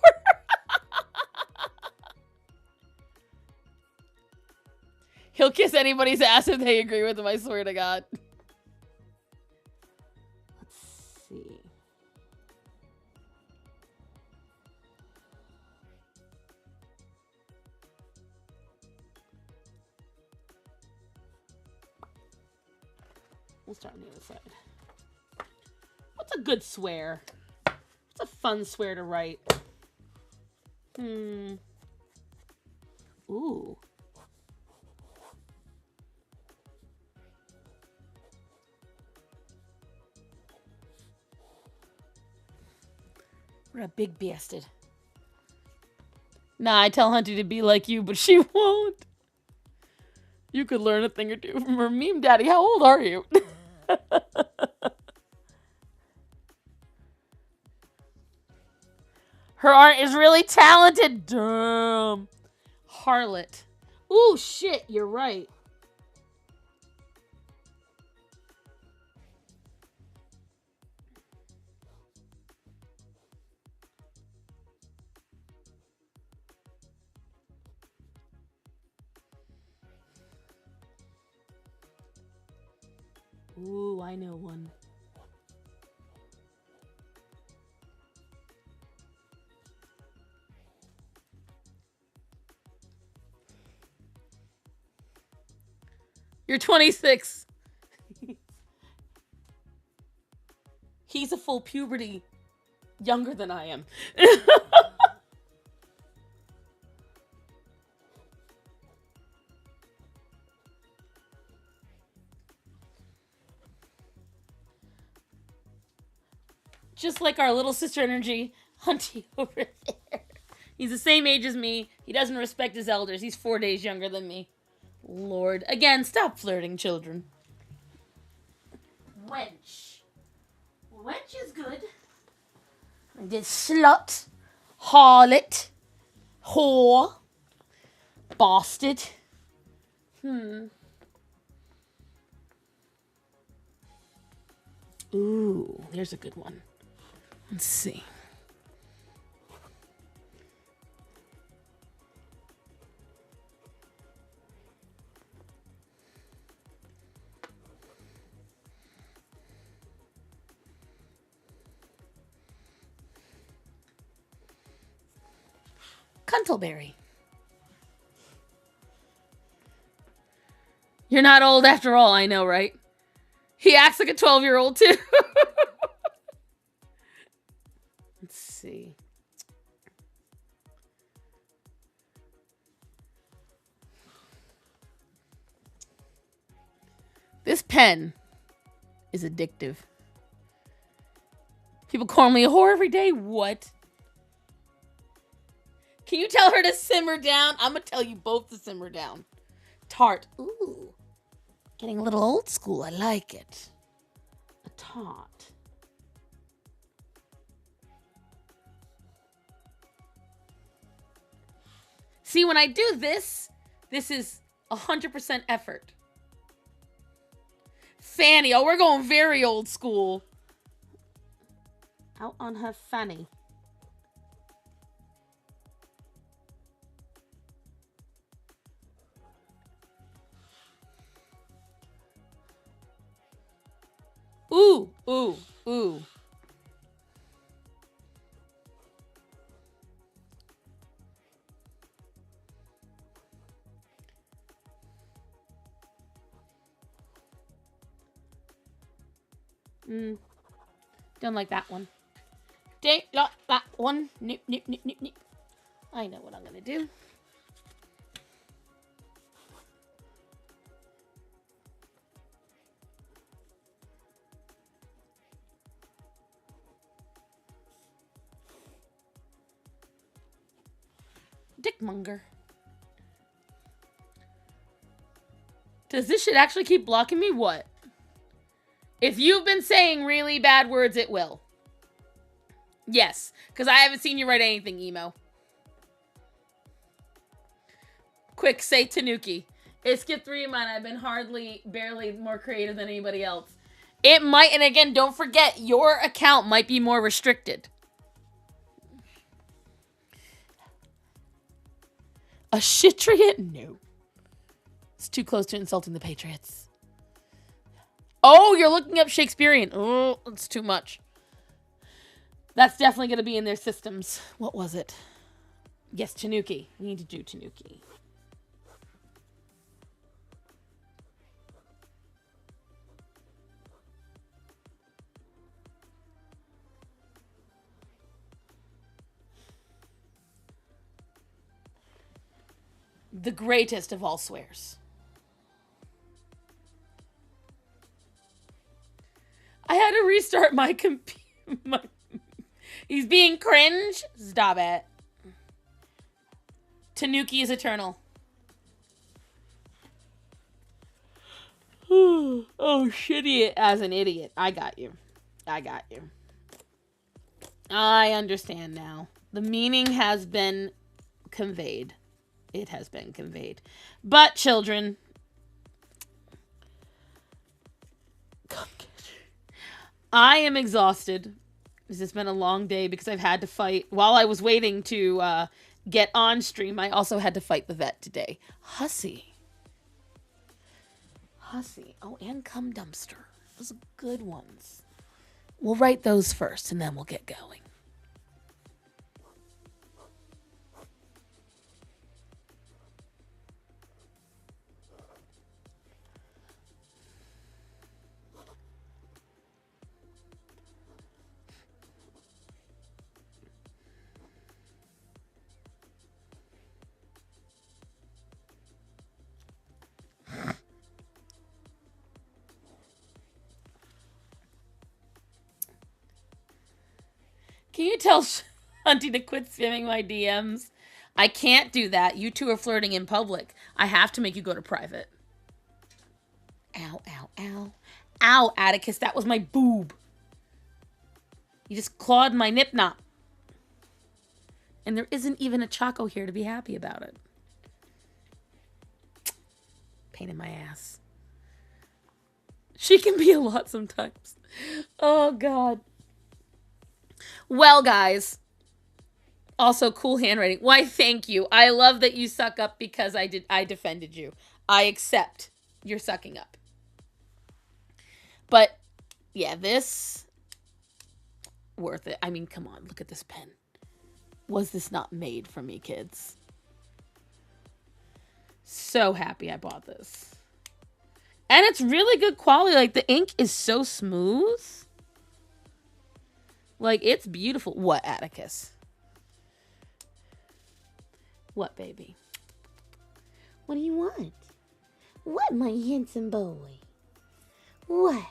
He'll kiss anybody's ass if they agree with him, I swear to God. Let's see. We'll start on the other side. What's a good swear? What's a fun swear to write? Ooh. What a big bastard. Nah, I tell Hunty to be like you, but she won't. You could learn a thing or two from her. Meme daddy, how old are you? Her art is really talented. Damn. Harlot. Ooh, shit, you're right. Ooh, I know one. You're 26. He's a full puberty younger than I am. Just like our little sister energy, Hunty over there. He's the same age as me. He doesn't respect his elders. He's 4 days younger than me. Lord. Again, stop flirting, children. Wench. Wench is good. This slut. Harlot. Whore. Bastard. Ooh, there's a good one. Let's see. Cuntleberry. You're not old after all, I know, right? He acts like a 12-year-old too. Let's see. This pen is addictive. People call me a whore every day. What? Can you tell her to simmer down? I'm going to tell you both to simmer down. Tart. Ooh. Getting a little old school. I like it. A tart. See, when I do this, this is 100% effort. Fanny. Oh, we're going very old school. Out on her fanny. Ooh, ooh, ooh. Don't like that one. Don't like that one. Nope, nope, nope, nope, nope. I know what I'm gonna do. Dickmonger. Does this shit actually keep blocking me? What? If you've been saying really bad words, it will. Yes, because I haven't seen you write anything, emo. Quick, say Tanuki. It skipped 3 of mine. I've been barely more creative than anybody else. It might, and again, don't forget, your account might be more restricted. A Shitriot? No. It's too close to insulting the Patriots. Oh, you're looking up Shakespearean. Oh, it's too much. That's definitely going to be in their systems. What was it? Yes, Tanuki. We need to do Tanuki. The greatest of all swears. I had to restart my computer. He's being cringe. Stop it. Tanuki is eternal. Oh, shitty as an idiot. I got you. I got you. I understand now. The meaning has been conveyed. It has been conveyed. But, children, I am exhausted. This has been a long day because I've had to fight. While I was waiting to get on stream, I also had to fight the vet today. Hussy. Hussy. Oh, and Cum Dumpster. Those are good ones. We'll write those first, and then we'll get going. Can you tell Hunty to quit spamming my DMs. I can't do that. You two are flirting in public. I have to make you go to private. Ow, ow, ow. Ow, Atticus, that was my boob. You just clawed my nip knot. And there isn't even a Choco here to be happy about it. Pain in my ass. She can be a lot sometimes. Oh, God. Well, guys. Also, cool handwriting. Why, thank you. I love that you suck up because I defended you. I accept your sucking up. But, yeah, this... worth it. I mean, come on. Look at this pen. Was this not made for me, kids? So happy I bought this. And it's really good quality. Like, the ink is so smooth. Like, it's beautiful. What, Atticus? What, baby? What do you want? What, my handsome boy? What?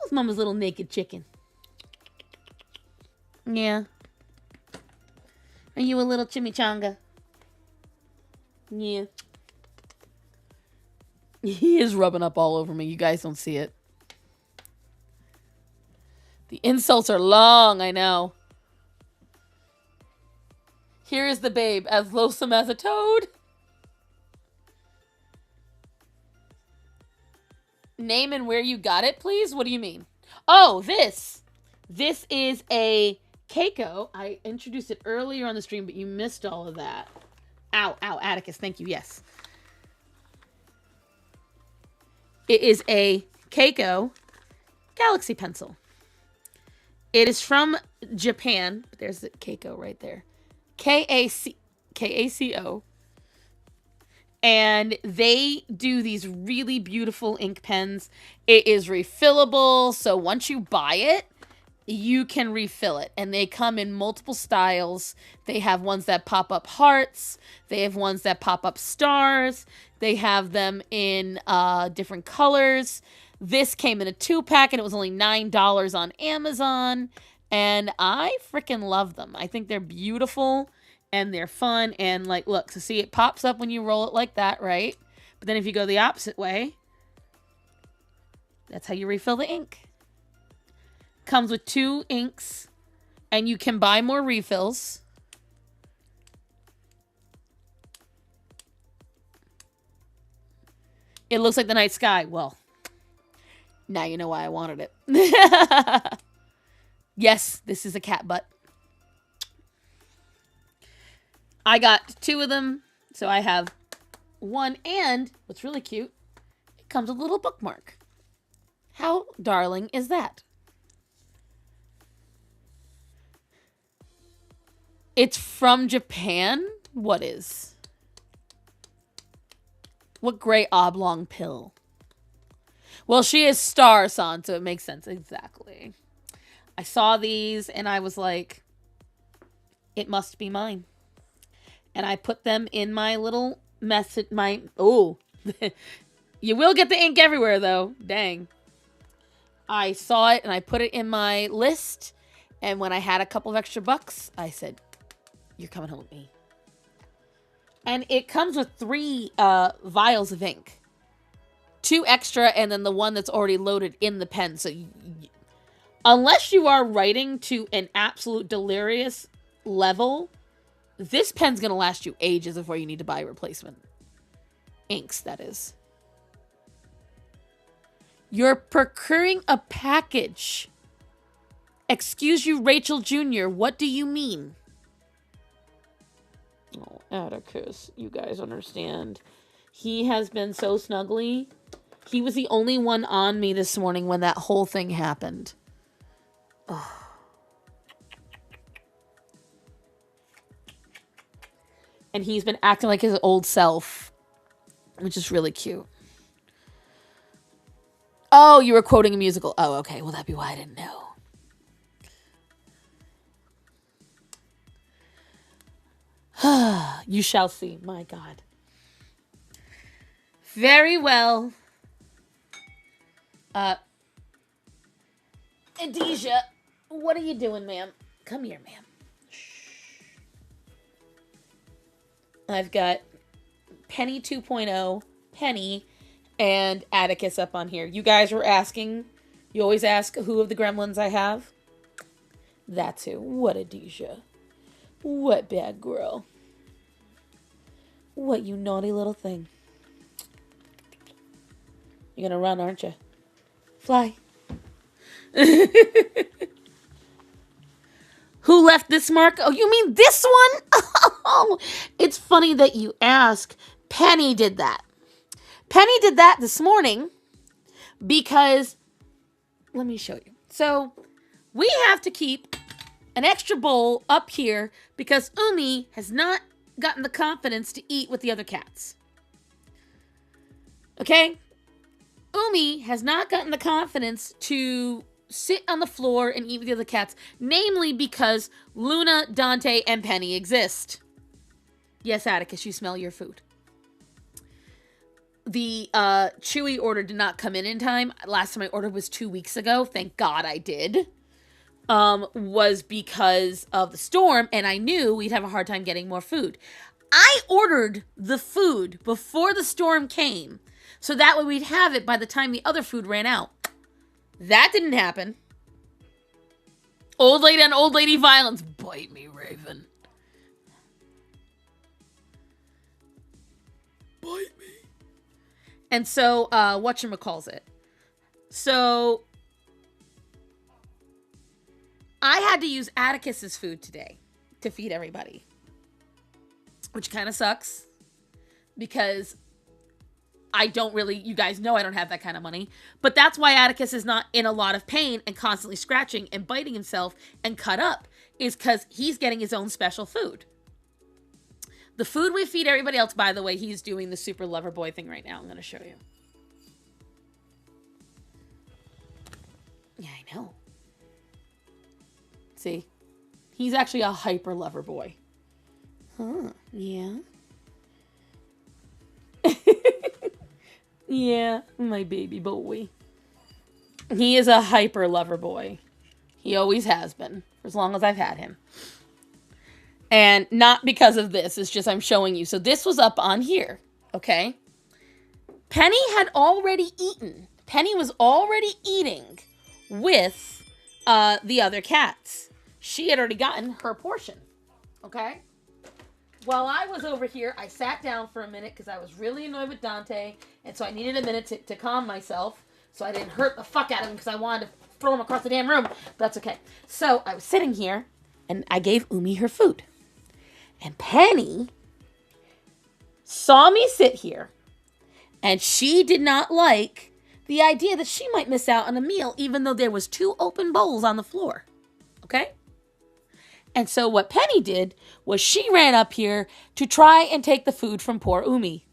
Who's Mama's little naked chicken? Yeah. Are you a little chimichanga? Yeah. He is rubbing up all over me. You guys don't see it. The insults are long, I know. Here is the babe, as loathsome as a toad. Name and where you got it, please? What do you mean? Oh, this. This is a Keiko. I introduced it earlier on the stream, but you missed all of that. Ow, ow, Atticus, thank you, yes. It is a Keiko Galaxy pencil. It is from Japan. There's the Keiko right there. K-A-C-O. And they do these really beautiful ink pens. It is refillable, so once you buy it, you can refill it. And they come in multiple styles. They have ones that pop up hearts. They have ones that pop up stars. They have them in different colors. This came in a 2-pack and it was only $9 on Amazon. And I freaking love them. I think they're beautiful and they're fun. And like, look, so see, it pops up when you roll it like that, right? But then if you go the opposite way, that's how you refill the ink. Comes with 2 inks and you can buy more refills. It looks like the night sky. Well, now you know why I wanted it. Yes, this is a cat butt. I got 2 of them, so I have 1. And what's really cute, it comes with a little bookmark. How darling is that? It's from Japan? What is? What gray oblong pill? Well, she is Star-san, so it makes sense. Exactly. I saw these and I was like, it must be mine. And I put them in my little message, oh, you will get the ink everywhere though. Dang. I saw it and I put it in my list. And when I had a couple of extra bucks, I said, you're coming home with me. And it comes with 3 vials of ink. 2 extra and then the one that's already loaded in the pen. So unless you are writing to an absolute delirious level, this pen's going to last you ages before you need to buy replacement inks, that is. You're procuring a package. Excuse you, Rachel Jr., what do you mean? Oh, Atticus, you guys understand. He has been so snuggly. He was the only one on me this morning when that whole thing happened. Oh. And he's been acting like his old self, which is really cute. Oh, you were quoting a musical. Oh, okay. Well, that'd be why I didn't know. You shall see. My God. Very well. Adesha, what are you doing, ma'am? Come here, ma'am. Shh. I've got Penny 2.0, Penny, and Atticus up on here. You guys were asking. You always ask who of the gremlins I have. That's who. What a Deja. What bad girl. What you naughty little thing. You're gonna run, aren't you? Fly. Who left this mark? Oh, you mean this one? Oh, it's funny that you ask. Penny did that. Penny did that this morning because, let me show you. So, we have to keep an extra bowl up here because Umi has not gotten the confidence to eat with the other cats. Okay? Umi has not gotten the confidence to sit on the floor and eat with the other cats, namely because Luna, Dante, and Penny exist. Yes, Atticus, you smell your food. The Chewy order did not come in time. Last time I ordered was 2 weeks ago. Thank God I did. Was because of the storm, and I knew we'd have a hard time getting more food. I ordered the food before the storm came, so that way we'd have it by the time the other food ran out. That didn't happen. Old lady on old lady violence. Bite me, Raven. Bite me. And so, whatchamacallit. So, I had to use Atticus's food today to feed everybody. Which kind of sucks. Because I don't really, you guys know I don't have that kind of money. But that's why Atticus is not in a lot of pain and constantly scratching and biting himself and cut up. Is because he's getting his own special food. The food we feed everybody else, by the way, he's doing the super lover boy thing right now. I'm going to show you. Yeah, I know. See? He's actually a hyper lover boy. Huh, yeah. Yeah, my baby boy. He is a hyper lover boy. He always has been, for as long as I've had him. And not because of this, it's just I'm showing you. So this was up on here, okay? Penny had already eaten. Penny was already eating with the other cats. She had already gotten her portion, okay? While I was over here, I sat down for a minute because I was really annoyed with Dante, and so I needed a minute to calm myself so I didn't hurt the fuck out of him because I wanted to throw him across the damn room. But that's okay. So I was sitting here, and I gave Umi her food. And Penny saw me sit here, and she did not like the idea that she might miss out on a meal even though there was 2 open bowls on the floor. Okay? And so what Penny did was she ran up here to try and take the food from poor Umi.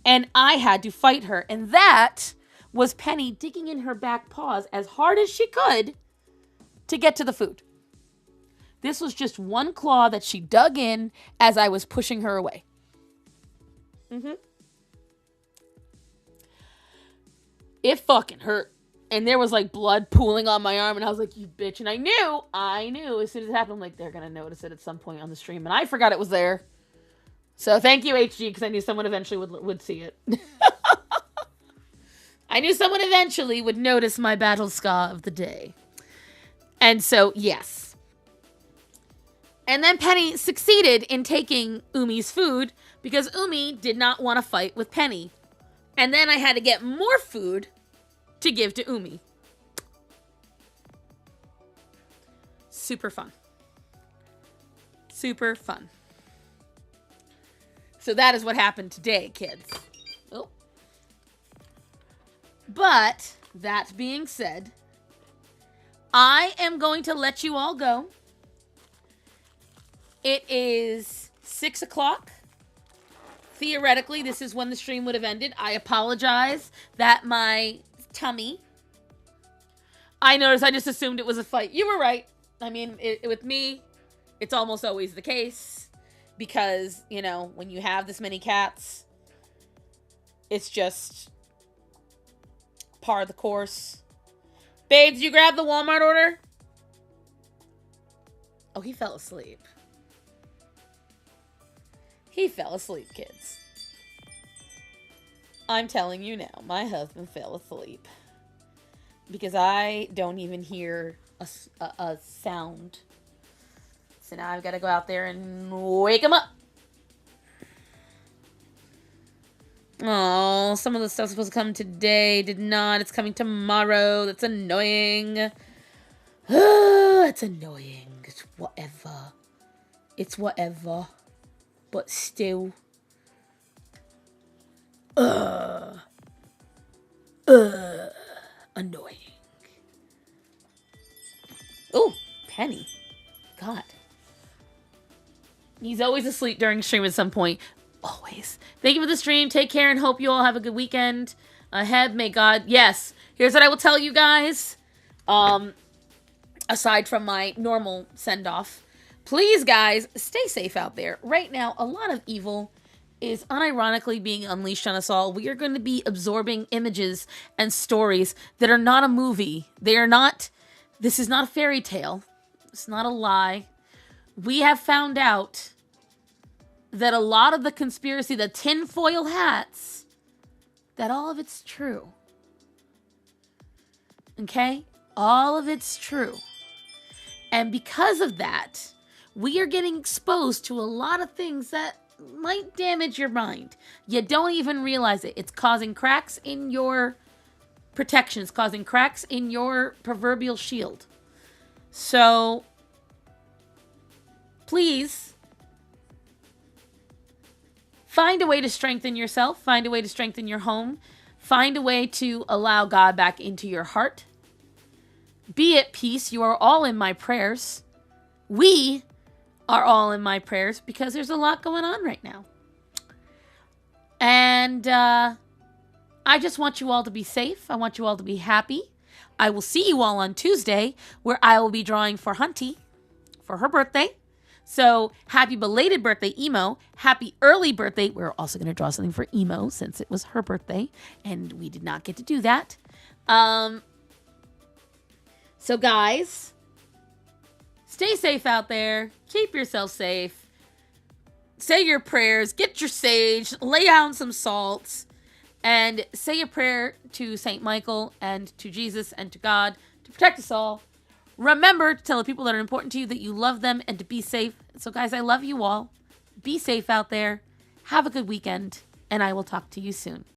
And I had to fight her. And that was Penny digging in her back paws as hard as she could to get to the food. This was just one claw that she dug in as I was pushing her away. It fucking hurt. And there was like blood pooling on my arm, and I was like, you bitch. And I knew as soon as it happened, I'm like, they're gonna notice it at some point on the stream. And I forgot it was there. So thank you, HG, because I knew someone eventually would see it. I knew someone eventually would notice my battle scar of the day. And so, yes. And then Penny succeeded in taking Umi's food because Umi did not want to fight with Penny. And then I had to get more food to give to Umi. Super fun. Super fun. So that is what happened today, kids. Oh. But, that being said, I am going to let you all go. It is 6 o'clock. Theoretically, this is when the stream would have ended. I apologize that my tummy. I noticed I just assumed it was a fight. You were right. I mean, with me, it's almost always the case. Because, you know, when you have this many cats, it's just par of the course. Babe, did you grab the Walmart order? Oh, he fell asleep. He fell asleep, kids. I'm telling you now, my husband fell asleep. Because I don't even hear a sound. So now I've got to go out there and wake him up. Oh, some of the stuff's supposed to come today. Did not. It's coming tomorrow. That's annoying. It's annoying. It's whatever. It's whatever. But still. Annoying. Oh, Penny. God. He's always asleep during stream at some point. Always. Thank you for the stream. Take care and hope you all have a good weekend ahead. May God. Yes. Here's what I will tell you guys. Aside from my normal send-off. Please, guys, stay safe out there. Right now, a lot of evil is unironically being unleashed on us all. We are going to be absorbing images and stories that are not a movie. They are not... This is not a fairy tale. It's not a lie. We have found out that a lot of the conspiracy, the tinfoil hats, that all of it's true. Okay? All of it's true. And because of that, we are getting exposed to a lot of things that might damage your mind. You don't even realize it. It's causing cracks in your protection. It's causing cracks in your proverbial shield. So, please, find a way to strengthen yourself. Find a way to strengthen your home. Find a way to allow God back into your heart. Be at peace. You are all in my prayers. We are all in my prayers because there's a lot going on right now. And I just want you all to be safe. I want you all to be happy. I will see you all on Tuesday where I will be drawing for Hunty for her birthday. So happy belated birthday, Emo. Happy early birthday. We're also going to draw something for Emo since it was her birthday and we did not get to do that. So guys, stay safe out there. Keep yourself safe. Say your prayers. Get your sage. Lay down some salts. And say a prayer to St. Michael and to Jesus and to God to protect us all. Remember to tell the people that are important to you that you love them and to be safe. So guys, I love you all. Be safe out there. Have a good weekend. And I will talk to you soon.